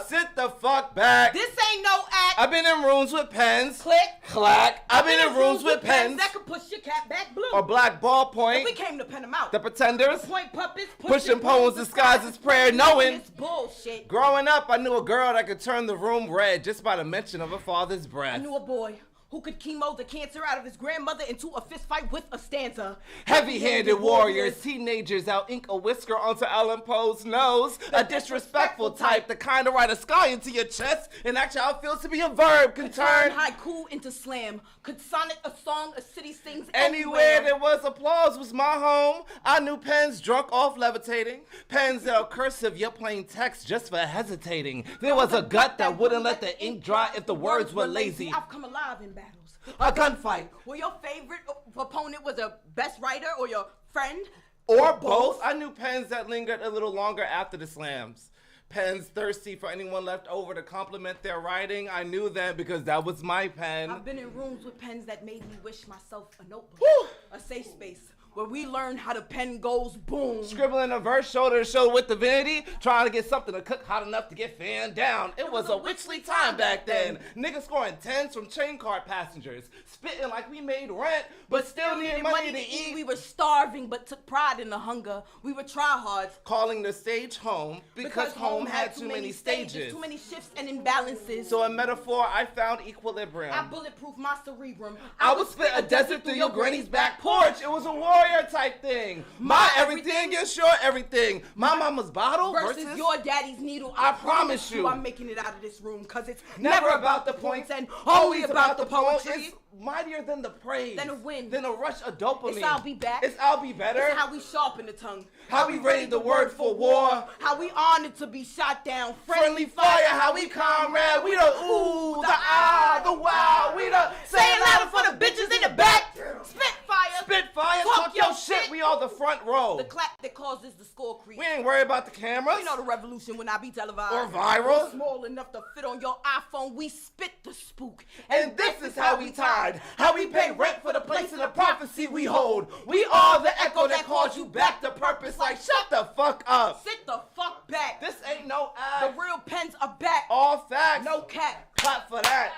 Sit the fuck back. This ain't no act. I've been in rooms with pens. Click. Clack. I've been in rooms with pens. That could push your cat back blue. Or black ballpoint. And we came to pen them out. The pretenders. The point puppets. Pushing poems disguised as prayer, knowing. It's bullshit. Growing up, I knew a girl that could turn the room red just by the mention of her father's breath. I knew a boy who could chemo the cancer out of his grandmother into a fist fight with a stanza. Heavy-handed warriors, teenagers out ink a whisker onto Ellen Poe's nose. A disrespectful type, the kind to write a sky into your chest and act how it feels to be a verb. Could turn haiku into slam. Could sonnet a song a city sings anywhere there was applause was my home. I knew pens drunk off levitating. Pens that are cursive, yet plain text just for hesitating. There was a gut that wouldn't let the ink dry if the words were lazy. I've come alive in battles. A gunfight. Where your favorite opponent was a best writer or your friend? Or both. I knew pens that lingered a little longer after the slams. Pens thirsty for anyone left over to compliment their writing. I knew that because that was my pen. I've been in rooms with pens that made me wish myself a notebook. A safe space where we learn how the pen goes boom. Scribbling a verse shoulder to shoulder with divinity, trying to get something to cook hot enough to get fanned down. It was a witchly time back then. Niggas scoring tens from train car passengers, spitting like we made rent, but still needed money to eat. We were starving, but took pride in the hunger. We were tryhards. Calling the stage home because home had too many stages. Too many shifts and imbalances. So in metaphor, I found equilibrium. I bulletproof my cerebrum. I would split a desert through your granny's back porch. It was a warrior type thing. My everything is your everything. My mama's bottle versus your daddy's needle. I promise you. I'm making it out of this room because it's never about the points and always about the poetry. It's mightier than the praise. Than a win. Than a rush of dopamine. It's I'll be back. It's I'll be better. It's how we sharpen the tongue. How we ready the word for war. How we honored to be shot down. Friendly fire. How we comrade. We the ooh, the ah, the wow. We the say it louder for the bitches in the back. Spitfire. Spitfire. Talk your shit. We all the front row. The clap that causes the score creep. We ain't worried about the cameras. We know the revolution will not be televised. Or viral. We're small enough to fit on your iPhone. We spit the spook. And this is how we tied. How we pay rent for the place in the prophecy we hold. We are the echo that calls you back to purpose. Like, shut the fuck up. Sit the fuck back. This ain't no act. The real pens are back. All facts. No cap. Clap for that.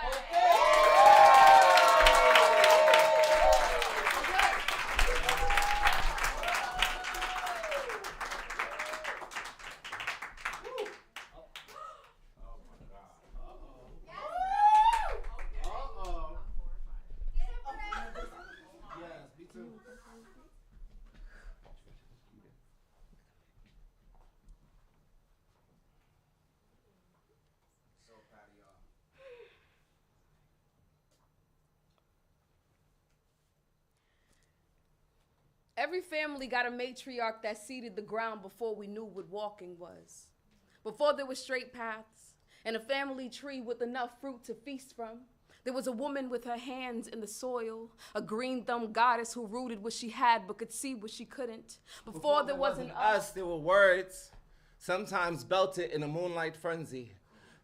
Every family got a matriarch that seeded the ground before we knew what walking was. Before there were straight paths and a family tree with enough fruit to feast from. There was a woman with her hands in the soil, a green-thumbed goddess who rooted what she had but could see what she couldn't. Before there wasn't us, there were words, sometimes belted in a moonlight frenzy.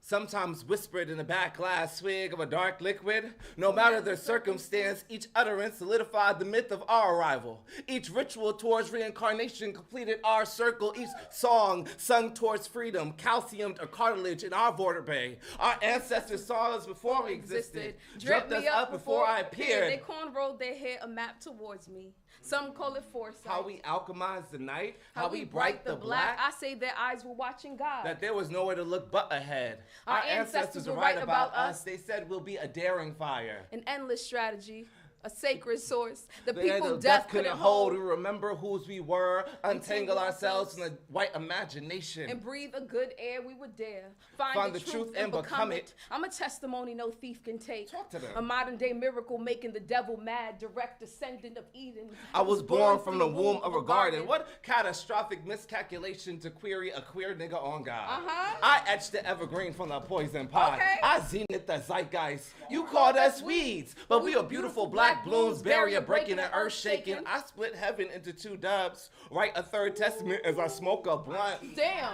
Sometimes whispered in a back glass swig of a dark liquid. No matter the circumstance, each utterance solidified the myth of our arrival. Each ritual towards reincarnation completed our circle. Each song sung towards freedom, calciumed a cartilage in our vertebrae. Our ancestors saw us before we existed, dreamt us up before I appeared. They cornrowed their hair a map towards me. Some call it foresight. How we alchemized the night, how we bright the black. I say their eyes were watching God. That there was nowhere to look but ahead. Our ancestors were right about us. They said we'll be a daring fire. An endless strategy. A sacred source. The The people death couldn't hold. We remember whose we were, untangle ourselves from the white imagination. And breathe a good air we would dare. Find the truth and become it. I'm a testimony no thief can take. Talk to them. A modern day miracle making the devil mad, direct descendant of Eden. I was born from the womb of a garden. What catastrophic miscalculation to query a queer nigga on God. I etched the evergreen from the poison pie. I zenith the zeitgeist. You called us weeds, but we are beautiful black blooms, barrier breaking and earth shaking. I split heaven into two dubs, write a third testament as I smoke a blunt. Damn.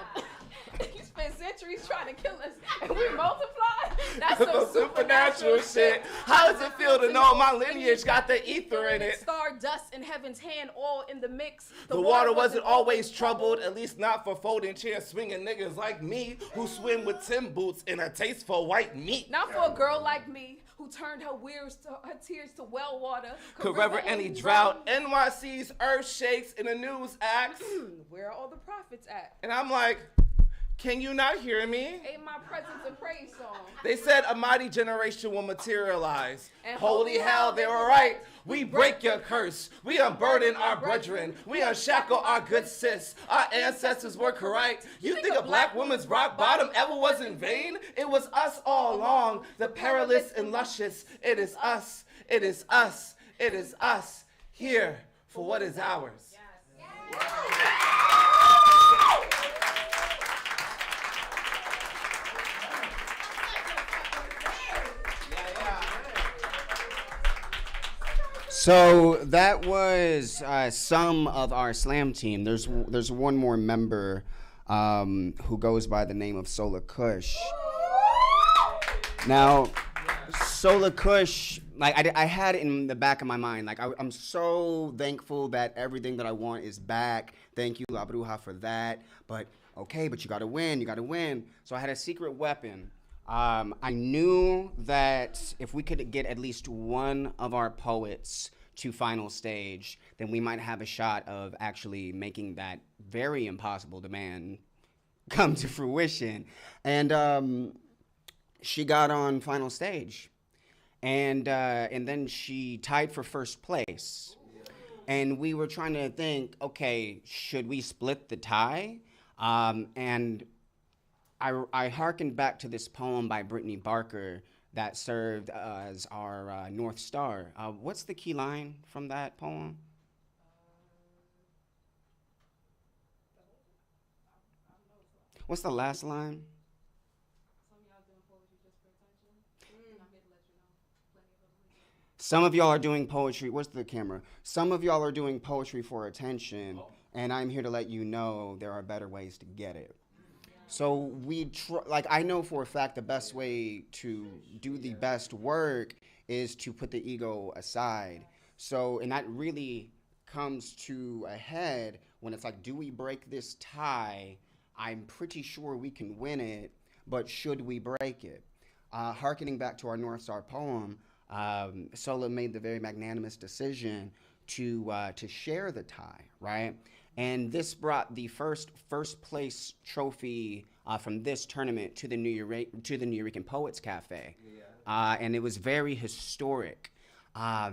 You spent centuries trying to kill us and we multiply? That's some supernatural shit. How does it feel to know my lineage got the ether in it? Stardust in heaven's hand, all in the mix. The water wasn't always troubled, at least not for folding chair swinging niggas like me who swim with Tim boots and a taste for white meat. Not for a girl like me who turned her tears to well water. Could river any drought. NYC's earth shakes in the news acts. Where are all the prophets at? And I'm like, can you not hear me? Ain't my presence a praise song? They said a mighty generation will materialize. And holy hell, they were right. We break your curse. We unburden our brethren. We unshackle our good sis. Our ancestors were correct. You think a black woman's rock bottom ever was in vain? It was us all along, the perilous and luscious. It is us. It is us. It is us. Here for what is ours. So that was some of our slam team. There's one more member who goes by the name of Solar Kush. Now, Solar Kush like I had in the back of my mind, like I'm so thankful that everything that I want is back. Thank you, La Bruja, for that. But okay, but you gotta win. So I had a secret weapon. I knew that if we could get at least one of our poets to final stage, then we might have a shot of actually making that very impossible demand come to fruition. And she got on final stage, and then she tied for first place. And we were trying to think, okay, should we split the tie? And I hearkened back to this poem by Brittany Barker that served as our North Star. What's the key line from that poem? What's the last line? Some of y'all are doing poetry. Where's the camera? Some of y'all are doing poetry for attention, and I'm here to let you know there are better ways to get it. So I know for a fact the best way to do the best work is to put the ego aside. So, and that really comes to a head when it's like, do we break this tie? I'm pretty sure we can win it, but should we break it? Hearkening back to our North Star poem, Sola made the very magnanimous decision to share the tie, right? And this brought the first place trophy from this tournament to the Nuyorican Poets Cafe, and it was very historic. I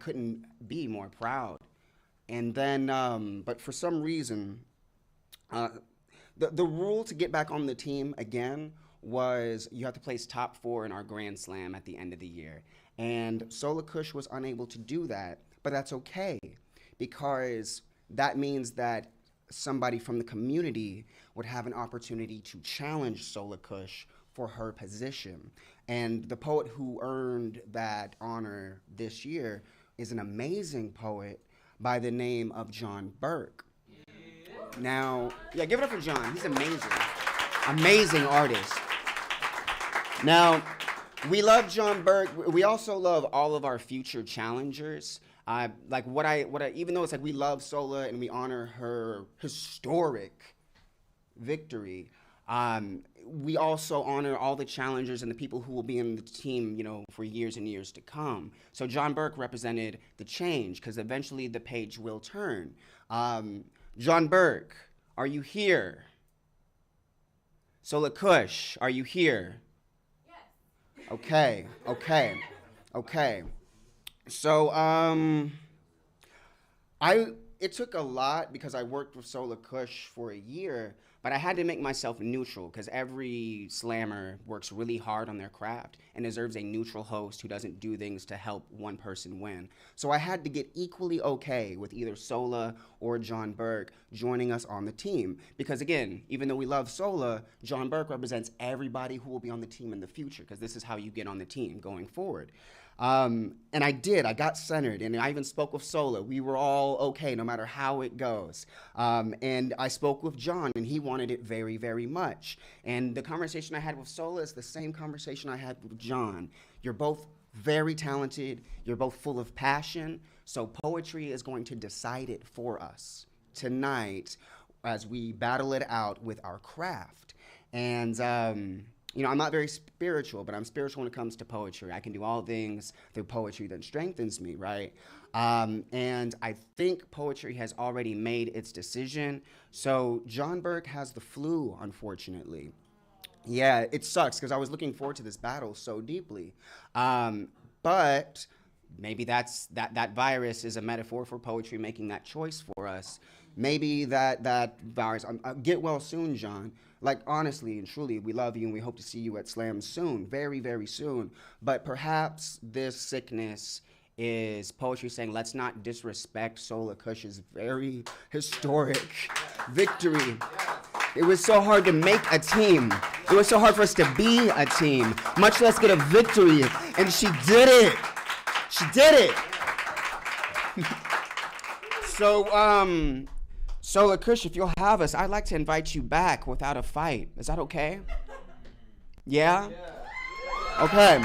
couldn't be more proud. And then, but for some reason, the rule to get back on the team again was you have to place top 4 in our Grand Slam at the end of the year. And Sola Kush was unable to do that, but that's okay, because that means that somebody from the community would have an opportunity to challenge Sola Kush for her position. And the poet who earned that honor this year is an amazing poet by the name of John Burke. Now, yeah, give it up for John. He's amazing. Amazing artist. Now, we love John Burke. We also love all of our future challengers. Even though it's like we love Sola and we honor her historic victory, we also honor all the challengers and the people who will be in the team, for years and years to come. So John Burke represented the change, because eventually the page will turn. John Burke, are you here? Sola Kush, are you here? Yes. Okay. So, it took a lot because I worked with Sola Kush for a year, but I had to make myself neutral, because every slammer works really hard on their craft and deserves a neutral host who doesn't do things to help one person win. So I had to get equally okay with either Sola or John Burke joining us on the team, because again, even though we love Sola, John Burke represents everybody who will be on the team in the future, because this is how you get on the team going forward. And I got centered, and I even spoke with Sola. We were all okay no matter how it goes. And I spoke with John, and he wanted it very, very much. And the conversation I had with Sola is the same conversation I had with John. You're both very talented. You're both full of passion. So poetry is going to decide it for us tonight as we battle it out with our craft. And, I'm not very spiritual, but I'm spiritual when it comes to poetry. I can do all things through poetry that strengthens me, right? And I think poetry has already made its decision. So John Burke has the flu, unfortunately. Yeah, it sucks, because I was looking forward to this battle so deeply. But maybe that virus is a metaphor for poetry making that choice for us. Maybe that virus, get well soon, John. Like, honestly and truly, we love you and we hope to see you at Slam soon, very, very soon. But perhaps this sickness is poetry saying, let's not disrespect Sola Kush's very historic victory. It was so hard to make a team. It was so hard for us to be a team, much less get a victory. And she did it. She did it. So, Sola Kush, if you'll have us, I'd like to invite you back without a fight. Is that okay? Yeah? Okay.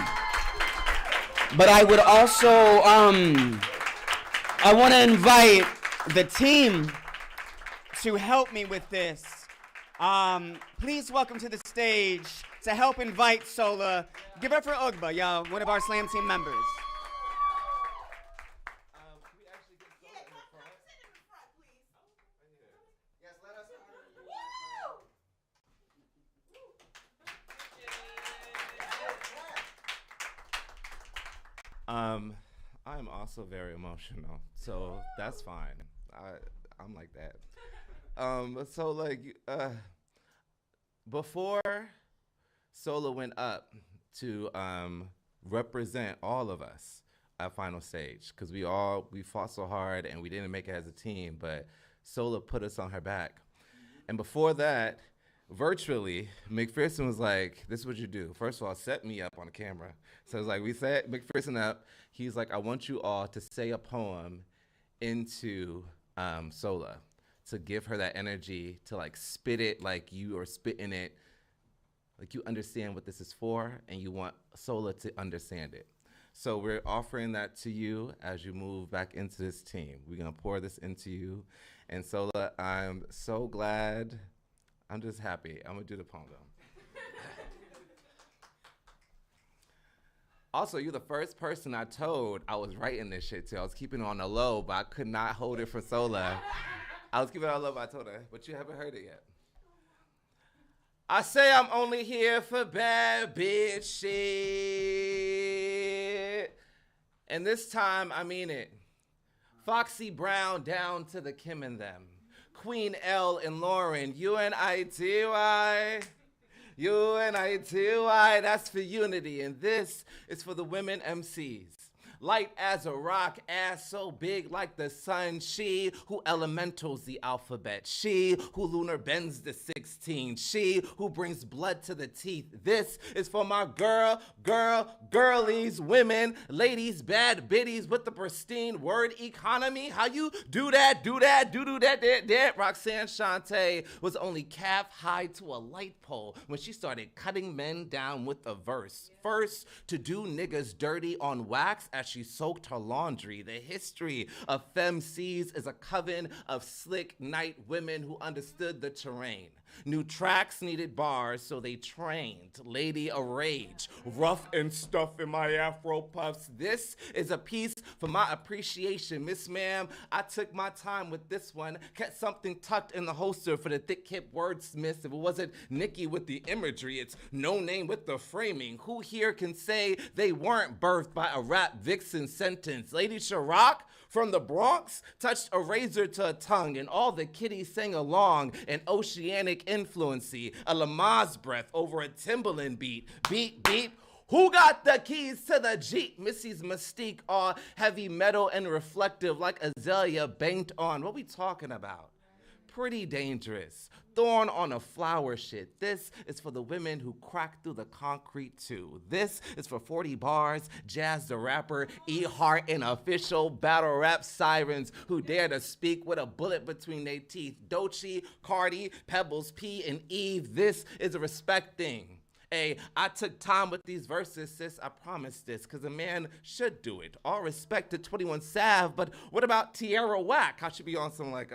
But I would also, I want to invite the team to help me with this. Please welcome to the stage to help invite Sola. Give it up for Ugba, y'all, one of our Slam Team members. I'm also very emotional, so that's fine. I'm like that. So like before Sola went up to represent all of us at final stage, because we fought so hard and we didn't make it as a team, but Sola put us on her back. And before that, virtually, McPherson was like, this is what you do. First of all, set me up on the camera. So it's like, we set McPherson up. He's like, I want you all to say a poem into Sola, to give her that energy, to like spit it like you are spitting it, like you understand what this is for, and you want Sola to understand it. So we're offering that to you as you move back into this team. We're gonna pour this into you. And Sola, I'm so glad. I'm just happy. I'm gonna do the poem though. Also, you're the first person I told I was writing this shit to. I was keeping it on the low, but I could not hold it for Sola. I was keeping it on the low, but I told her, but you haven't heard it yet. I say I'm only here for bad bitch shit. And this time, I mean it. Foxy Brown down to the Kim and them. Queen L and Lauren, UNITY. UNITY, that's for unity. And this is for the women MCs. Light as a rock, ass so big like the sun. She who elementals the alphabet. She who lunar bends the 16. She who brings blood to the teeth. This is for my girlies, women, ladies, bad biddies with the pristine word economy. How you do that. Roxanne Shante was only calf high to a light pole when she started cutting men down with a verse. First, to do niggas dirty on wax as she soaked her laundry. The history of femcs is a coven of slick night women who understood the terrain. New tracks needed bars, so they trained. Lady of Rage, rough and stuff in my afro puffs. This is a piece for my appreciation. Miss Ma'am, I took my time with this one. Kept something tucked in the holster for the thick hip wordsmiths. If it wasn't Nikki with the imagery, it's No Name with the framing. Who here can say they weren't birthed by a rap vixen sentence? Lady Chirac from the Bronx touched a razor to a tongue, and all the kiddies sang along, an oceanic influency, a Lamaze breath over a Timberland beat. Beat, beat. Who got the keys to the Jeep? Missy's mystique, all heavy metal and reflective like Azalea banked on. What we talking about? Pretty dangerous. Thorn on a flower shit. This is for the women who crack through the concrete too. This is for 40 bars, Jazz the rapper, E Heart, and official battle rap sirens who dare to speak with a bullet between their teeth. Doechii, Cardi, Pebbles, P, and Eve. This is a respect thing. Hey, I took time with these verses, sis, I promise this, because a man should do it. All respect to 21 Sav, but what about Tierra Whack? I should be on some like,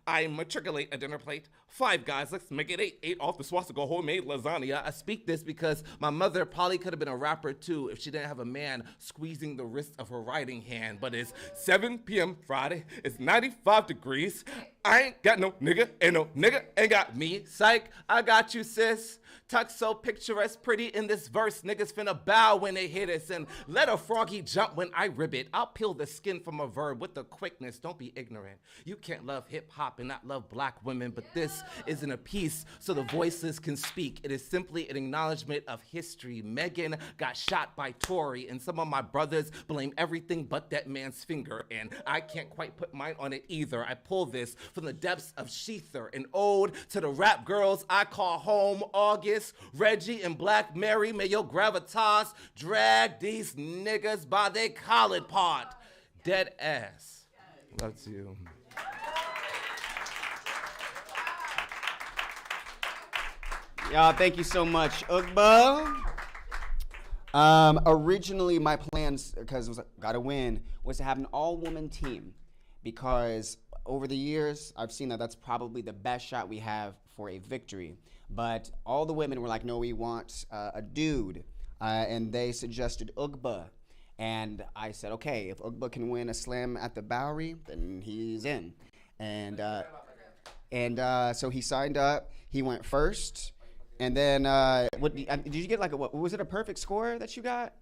I matriculate a dinner plate. 5 guys, let's make it 8. 8 off the swastika homemade lasagna. I speak this because my mother probably could have been a rapper too if she didn't have a man squeezing the wrist of her writing hand. But it's 7 p.m. Friday, it's 95 degrees. I ain't got no nigga, and no nigga ain't got me. Psych, I got you, sis. Tuck so picturesque, pretty in this verse. Niggas finna bow when they hit us, and let a froggy jump when I rib it. I'll peel the skin from a verb with the quickness. Don't be ignorant. You can't love hip hop and not love black women, but this isn't a piece so the voiceless can speak. It is simply an acknowledgement of history. Megan got shot by Tory, and some of my brothers blame everything but that man's finger, and I can't quite put mine on it either. I pull this from the depths of Shether, an ode to the rap girls I call home. August, Reggie, and Black Mary, may your gravitas drag these niggas by their collard pot. Dead ass. Love to you. Y'all, thank you so much. Ugba. Originally, my plans, because it was gotta win, was to have an all-woman team, because over the years, I've seen that that's probably the best shot we have for a victory. But all the women were like, no, we want a dude, and they suggested Ugba. And I said, okay, if Ugba can win a slam at the Bowery, then he's in. And so he signed up. He went first. And then, did you get like was it a perfect score that you got?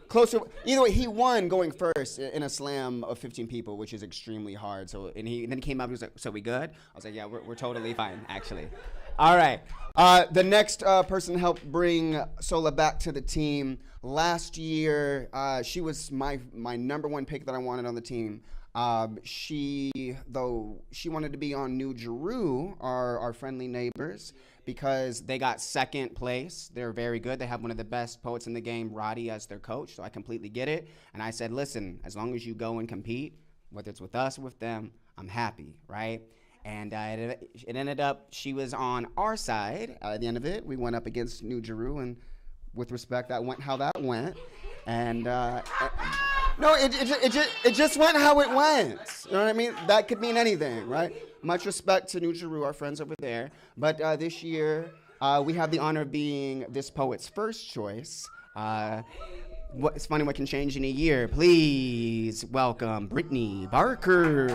Closer. Either way, he won going first in a slam of 15 people, which is extremely hard. So, and then he came up and was like, so we good? I was like, yeah, we're totally fine, actually. All right. The next person helped bring Sola back to the team. Last year, she was my number one pick that I wanted on the team. She wanted to be on New Jeru, our friendly neighbors, because they got second place. They're very good. They have one of the best poets in the game, Roddy, as their coach, so I completely get it. And I said, listen, as long as you go and compete, whether it's with us or with them, I'm happy, right? And it ended up, she was on our side. At the end of it, we went up against New Jeru, and with respect, that went how that went. And no, it just went how it went. You know what I mean? That could mean anything, right? Much respect to New Jeru, our friends over there. But this year, we have the honor of being this poet's first choice. It's funny what can change in a year. Please welcome Brittany Barker.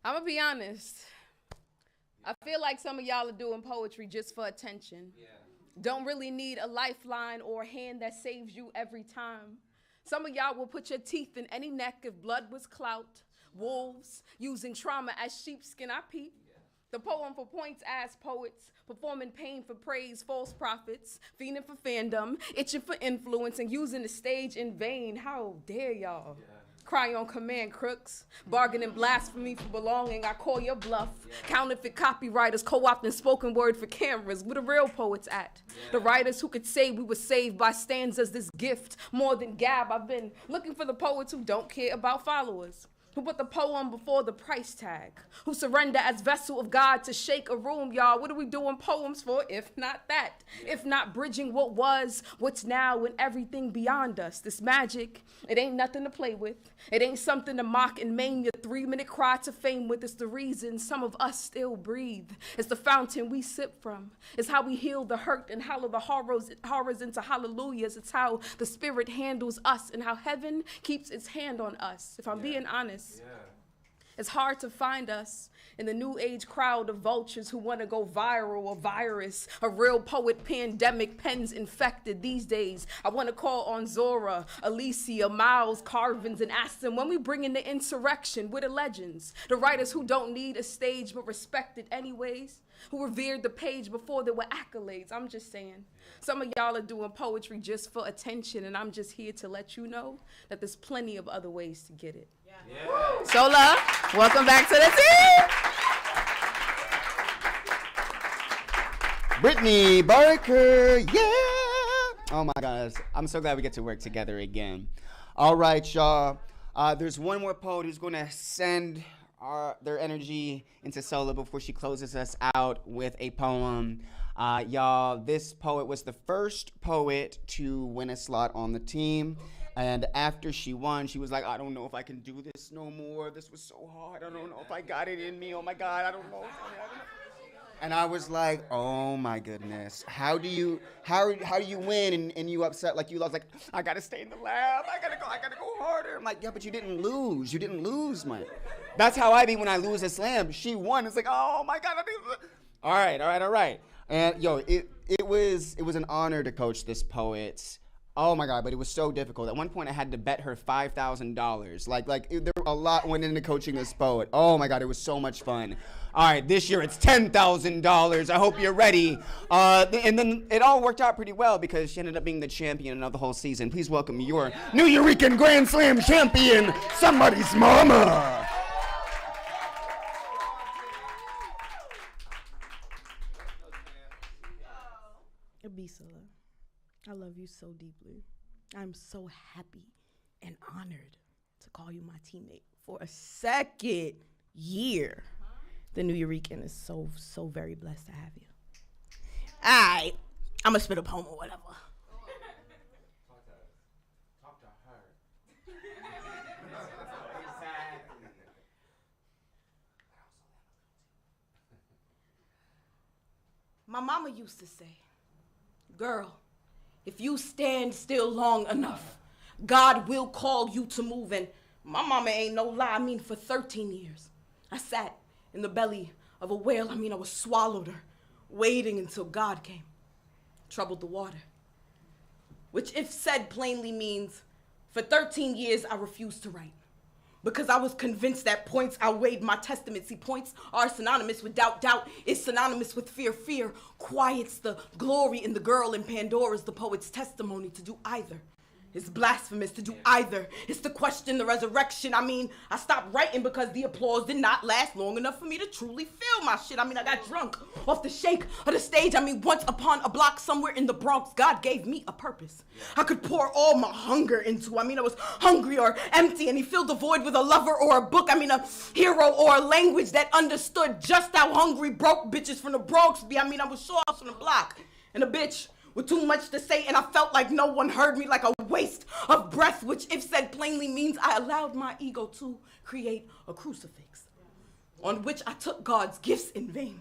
I'm gonna be honest. I feel like some of y'all are doing poetry just for attention. Don't really need a lifeline or a hand that saves you every time. Some of y'all will put your teeth in any neck if blood was clout. Wolves using trauma as sheepskin, I peep. The poem for points as poets, performing pain for praise, false prophets, fiending for fandom, itching for influence, and using the stage in vain. How dare y'all? Cry on command, crooks. Bargaining blasphemy for belonging. I call your bluff. Counterfeit copywriters co-opting spoken word for cameras. Where the real poets at? The writers who could say we were saved by stanzas, this gift. More than gab, I've been looking for the poets who don't care about followers. Who put the poem before the price tag, who surrender as vessel of God to shake a room, y'all. What are we doing poems for if not that? If not bridging what was, what's now, and everything beyond us? This magic, it ain't nothing to play with. It ain't something to mock and maim your 3-minute cry to fame with. It's the reason some of us still breathe. It's the fountain we sip from. It's how we heal the hurt and hollow the horrors into hallelujahs. It's how the spirit handles us and how heaven keeps its hand on us. If I'm being honest, it's hard to find us in the new age crowd of vultures who want to go viral or virus. A real poet pandemic, pens infected these days. I want to call on Zora, Alicia, Miles, Carvins, and ask them when we bring in the insurrection, we're the legends. The writers who don't need a stage but respect it anyways. Who revered the page before there were accolades. I'm just saying. Some of y'all are doing poetry just for attention, and I'm just here to let you know that there's plenty of other ways to get it. Sola, welcome back to the team. Brittany Barker, yeah. Oh my gosh, I'm so glad we get to work together again. All right, y'all. There's one more poet who's going to send their energy into Sola before she closes us out with a poem. Y'all, this poet was the first poet to win a slot on the team. And after she won, she was like, I don't know if I can do this no more. This was so hard. I don't know if I got it in me. Oh my God, I don't know. And I was like, oh my goodness. How do you win and you upset like you lost? Like, I gotta stay in the lab. I gotta go harder. I'm like, yeah, but you didn't lose. You didn't lose, man. That's how I be when I lose a slam. She won. It's like, oh my God. All right. And yo, it was an honor to coach this poet. Oh my God, but it was so difficult. At one point I had to bet her $5,000. Like there a lot went into coaching this poet. Oh my God, it was so much fun. All right, this year it's $10,000. I hope you're ready. And then it all worked out pretty well because she ended up being the champion of the whole season. Please welcome your Nuyorican Grand Slam champion, somebody's mama. Abisala, I love you so deeply. I'm so happy and honored to call you my teammate for a second year. The Nuyorican is so very blessed to have you. All right, I'm gonna spit a poem or whatever. Talk to her. My mama used to say, girl, if you stand still long enough, God will call you to move. And my mama ain't no lie. I mean, for 13 years, I sat in the belly of a whale. I mean, I was swallowed her, waiting until God came, troubled the water. Which, if said plainly, means for 13 years I refused to write. Because I was convinced that points outweighed my testament. See, points are synonymous with doubt. Doubt is synonymous with fear. Fear quiets the glory in the girl, and Pandora's the poet's testimony. To do either is blasphemous. To do either is to question the resurrection. I mean, I stopped writing because the applause did not last long enough for me to truly feel my shit. I mean, I got drunk off the shake of the stage. I mean, once upon a block somewhere in the Bronx, God gave me a purpose I could pour all my hunger into. I mean, I was hungry or empty, and he filled the void with a lover or a book. I mean, a hero or a language that understood just how hungry broke bitches from the Bronx be. I mean, I was sure I was from the block, and a bitch with too much to say, and I felt like no one heard me, like a waste of breath, which, if said plainly, means I allowed my ego to create a crucifix on which I took God's gifts in vain.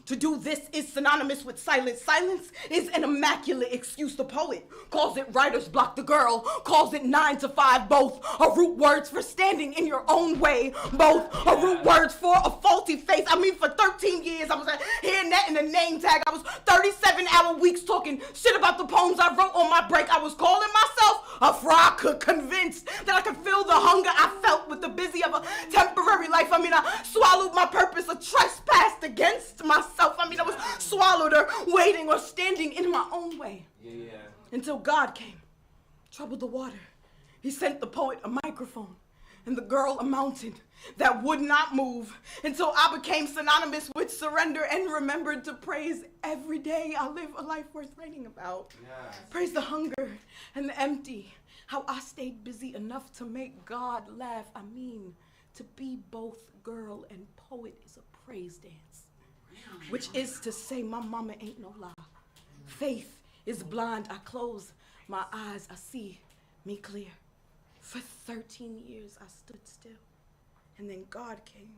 To do this is synonymous with silence. Silence is an immaculate excuse. The poet calls it writer's block. The girl calls it 9 to 5. Both are root words for standing in your own way. Both are root words for a faulty face. I mean, for 13 years, I was hearing that in the name tag. I was 37-hour weeks talking shit about the poems I wrote on my break. I was calling myself a frog, convinced that I could feel the hunger I felt with the busy of a temporary life. I mean, I swallowed my purpose, a trespass against myself. I mean, I was swallowed or waiting or standing in my own way. Until God came, troubled the water. He sent the poet a microphone and the girl a mountain that would not move, until I became synonymous with surrender and remembered to praise every day I live a life worth writing about. Praise the hunger and the empty, how I stayed busy enough to make God laugh. I mean, to be both girl and poet is a praise dance. Which is to say, my mama ain't no lie. Faith is blind. I close my eyes, I see me clear. For 13 years, I stood still. And then God came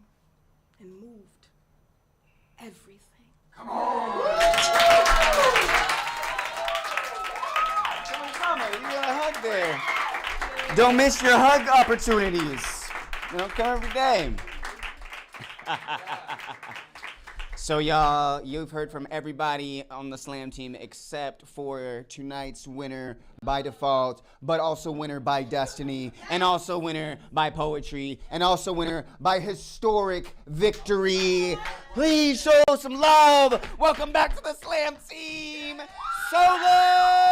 and moved everything. Come on! Mama, you got a hug there. Don't miss your hug opportunities. They don't come every day. So y'all, you've heard from everybody on the Slam team except for tonight's winner by default, but also winner by destiny, and also winner by poetry, and also winner by historic victory. Please show some love. Welcome back to the Slam team, Solo!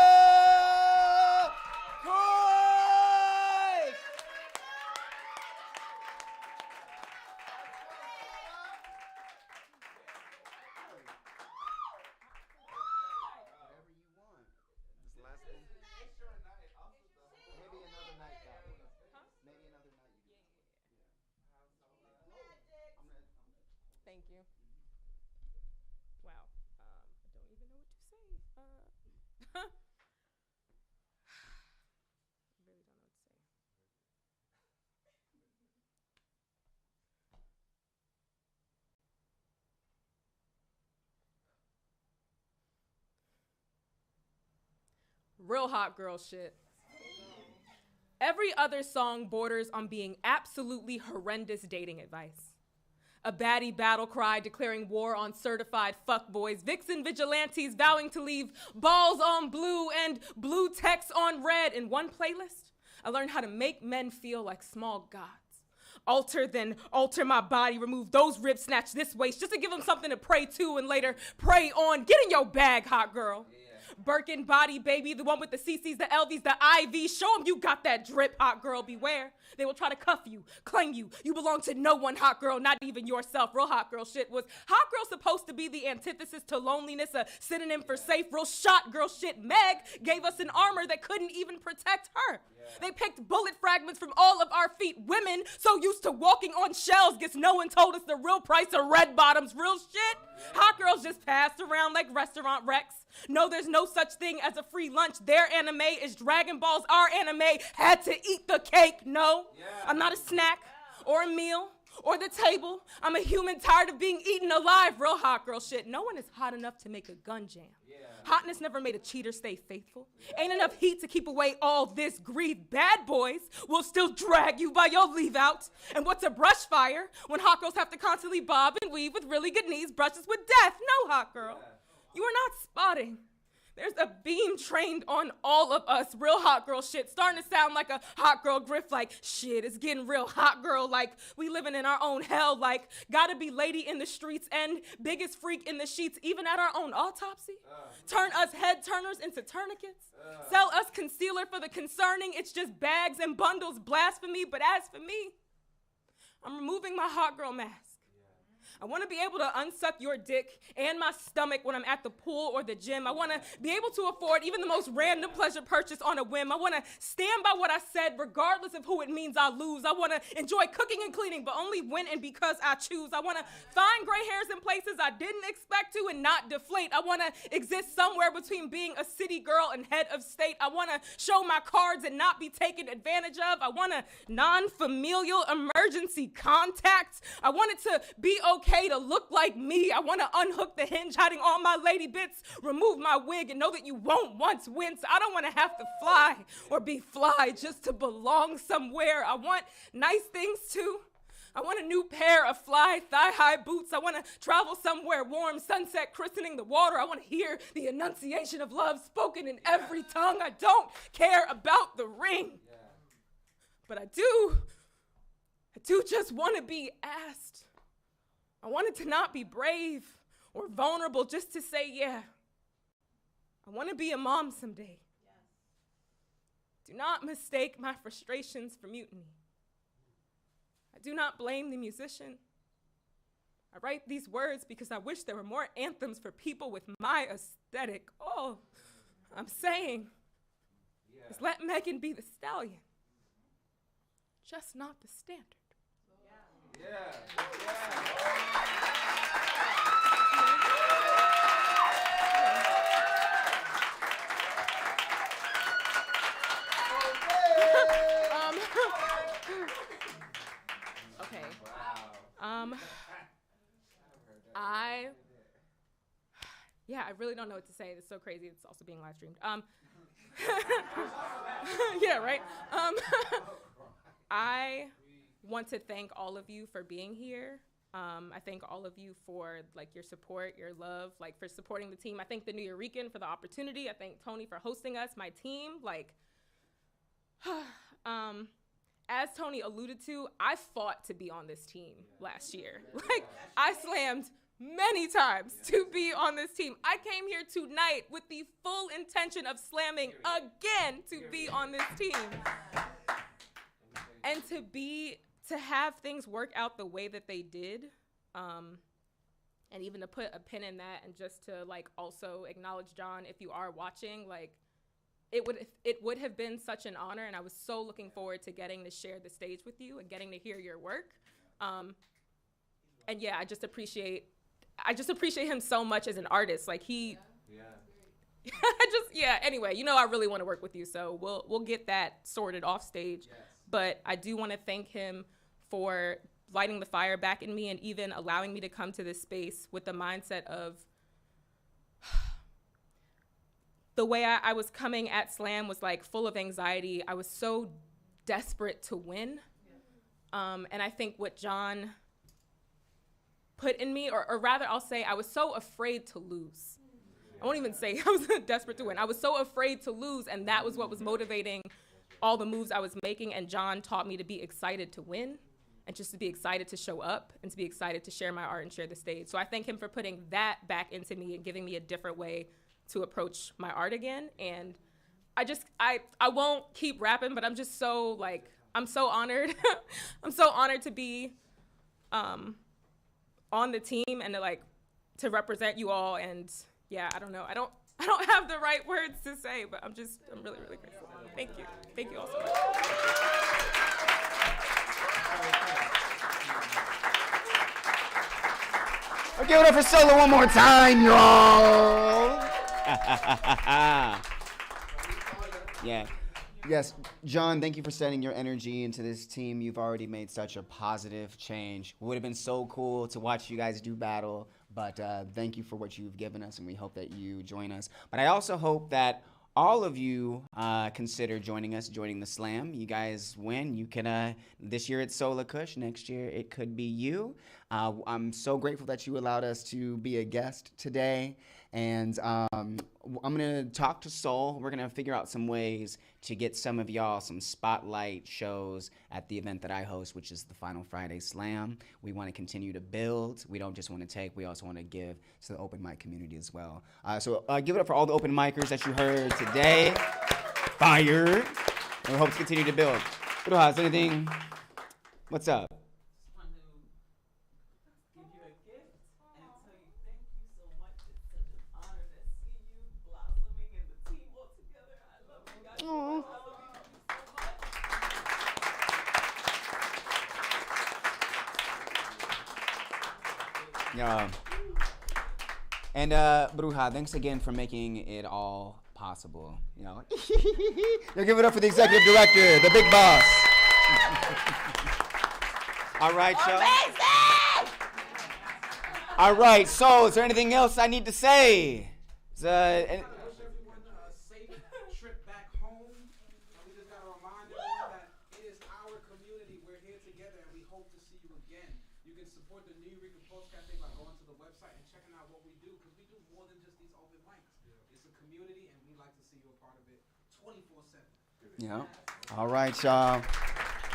Thank you. Wow. I don't even know what to say. I really don't know what to say. Real hot girl shit. Every other song borders on being absolutely horrendous dating advice. A baddie battle cry declaring war on certified fuckboys, vixen vigilantes vowing to leave balls on blue and blue text on red. In one playlist, I learned how to make men feel like small gods. Alter, then alter my body, remove those ribs, snatch this waist, just to give them something to pray to and later pray on. Get in your bag, hot girl. Birkin body, baby, the one with the CCs, the LVs, the IVs. Show them you got that drip, hot girl, beware. They will try to cuff you, claim you. You belong to no one, hot girl, not even yourself. Real hot girl shit was hot girl supposed to be the antithesis to loneliness, a synonym for safe. Real shot girl shit. Meg gave us an armor that couldn't even protect her. They picked bullet fragments from all of our feet. Women so used to walking on shells. Guess no one told us the real price of red bottoms. Real shit. Hot girls just passed around like restaurant wrecks. No, there's no such thing as a free lunch. Their anime is Dragon Balls. Our anime had to eat the cake. No, I'm not a snack or a meal or the table. I'm a human tired of being eaten alive. Real hot girl shit. No one is hot enough to make a gun jam. Hotness never made a cheater stay faithful. Ain't enough heat to keep away all this grief. Bad boys will still drag you by your leave out. And what's a brush fire when hot girls have to constantly bob and weave with really good knees, brushes with death? No, hot girl. You are not spotting. There's a beam trained on all of us. Real hot girl shit. Starting to sound like a hot girl grift. Like, shit, it's getting real hot girl. Like, we living in our own hell. Like, gotta be lady in the streets and biggest freak in the sheets. Even at our own autopsy. Turn us head turners into tourniquets. Sell us concealer for the concerning. It's just bags and bundles. Blasphemy. But as for me, I'm removing my hot girl mask. I want to be able to unsuck your dick and my stomach when I'm at the pool or the gym. I want to be able to afford even the most random pleasure purchase on a whim. I want to stand by what I said regardless of who it means I lose. I want to enjoy cooking and cleaning, but only when and because I choose. I want to find gray hairs in places I didn't expect to and not deflate. I want to exist somewhere between being a city girl and head of state. I want to show my cards and not be taken advantage of. I want a non-familial emergency contact. I want it to be okay to look like me. I want to unhook the hinge, hiding all my lady bits, remove my wig, and know that you won't once win. So I don't want to have to fly or be fly just to belong somewhere. I want nice things too. I want a new pair of fly thigh-high boots. I want to travel somewhere warm, sunset christening the water. I want to hear the enunciation of love spoken in every tongue. I don't care about the ring. But I do just want to be asked. I wanted to not be brave or vulnerable, just to say, yeah, I want to be a mom someday. Do not mistake my frustrations for mutiny. I do not blame the musician. I write these words because I wish there were more anthems for people with my aesthetic. All I'm saying is let Megan be the stallion, just not the standard. Okay. I really don't know what to say. It's so crazy. It's also being live streamed. Yeah, right. I want to thank all of you for being here. I thank all of you for your support, your love, for supporting the team. I thank the Nuyorican for the opportunity. I thank Tony for hosting us, my team. As Tony alluded to, I fought to be on this team last year. I slammed many times to be on this team. I came here tonight with the full intention of slamming again to be on this team. And to have things work out the way that they did, and even to put a pin in that, and just to also acknowledge John, if you are watching, it would have been such an honor, and I was so looking forward to getting to share the stage with you and getting to hear your work. And yeah, I just appreciate him so much as an artist. Anyway, I really want to work with you, so we'll get that sorted off stage. Yes. But I do want to thank him for lighting the fire back in me and even allowing me to come to this space with the mindset of the way I was coming at Slam was full of anxiety. I was so desperate to win. And I think what John put in me, or rather I'll say I was so afraid to lose. I won't even say I was desperate to win. I was so afraid to lose, and that was what was motivating all the moves I was making. And John taught me to be excited to win and just to be excited to show up and to be excited to share my art and share the stage. So I thank him for putting that back into me and giving me a different way to approach my art again. And I won't keep rapping, but I'm just so like, I'm so honored. I'm so honored to be on the team and to represent you all. And yeah, I don't know. I don't have the right words to say, but I'm really, really grateful. Thank you. Thank you all so much. I'll give it up for Solo one more time, y'all. Yeah. Yes, John, thank you for sending your energy into this team. You've already made such a positive change. It would have been so cool to watch you guys do battle, but thank you for what you've given us, and we hope that you join us. But I also hope that all of you consider joining us, joining the Slam. You guys win. You can, this year it's Sola Kush. Next year it could be you. I'm so grateful that you allowed us to be a guest today. And I'm going to talk to Soul. We're going to figure out some ways to get some of y'all some spotlight shows at the event that I host, which is the Final Friday Slam. We want to continue to build. We don't just want to take. We also want to give to the open mic community as well. So give it up for all the open micers that you heard today. Fire. And we hope to continue to build. Bruja, is anything? What's up? Aww. Yeah. And Bruja, thanks again for making it all possible. You know, you'll give it up for the executive director, the big boss. All right, y'all. All right. So, is there anything else I need to say? Yeah. All right, y'all.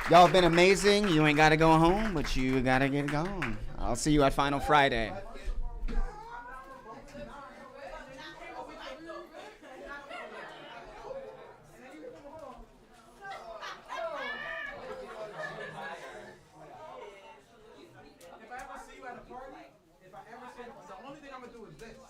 Y'all have been amazing. You ain't got to go home, but you got to get going. I'll see you at Final Friday. If I ever see you at a party, the only thing I'm going to do is this.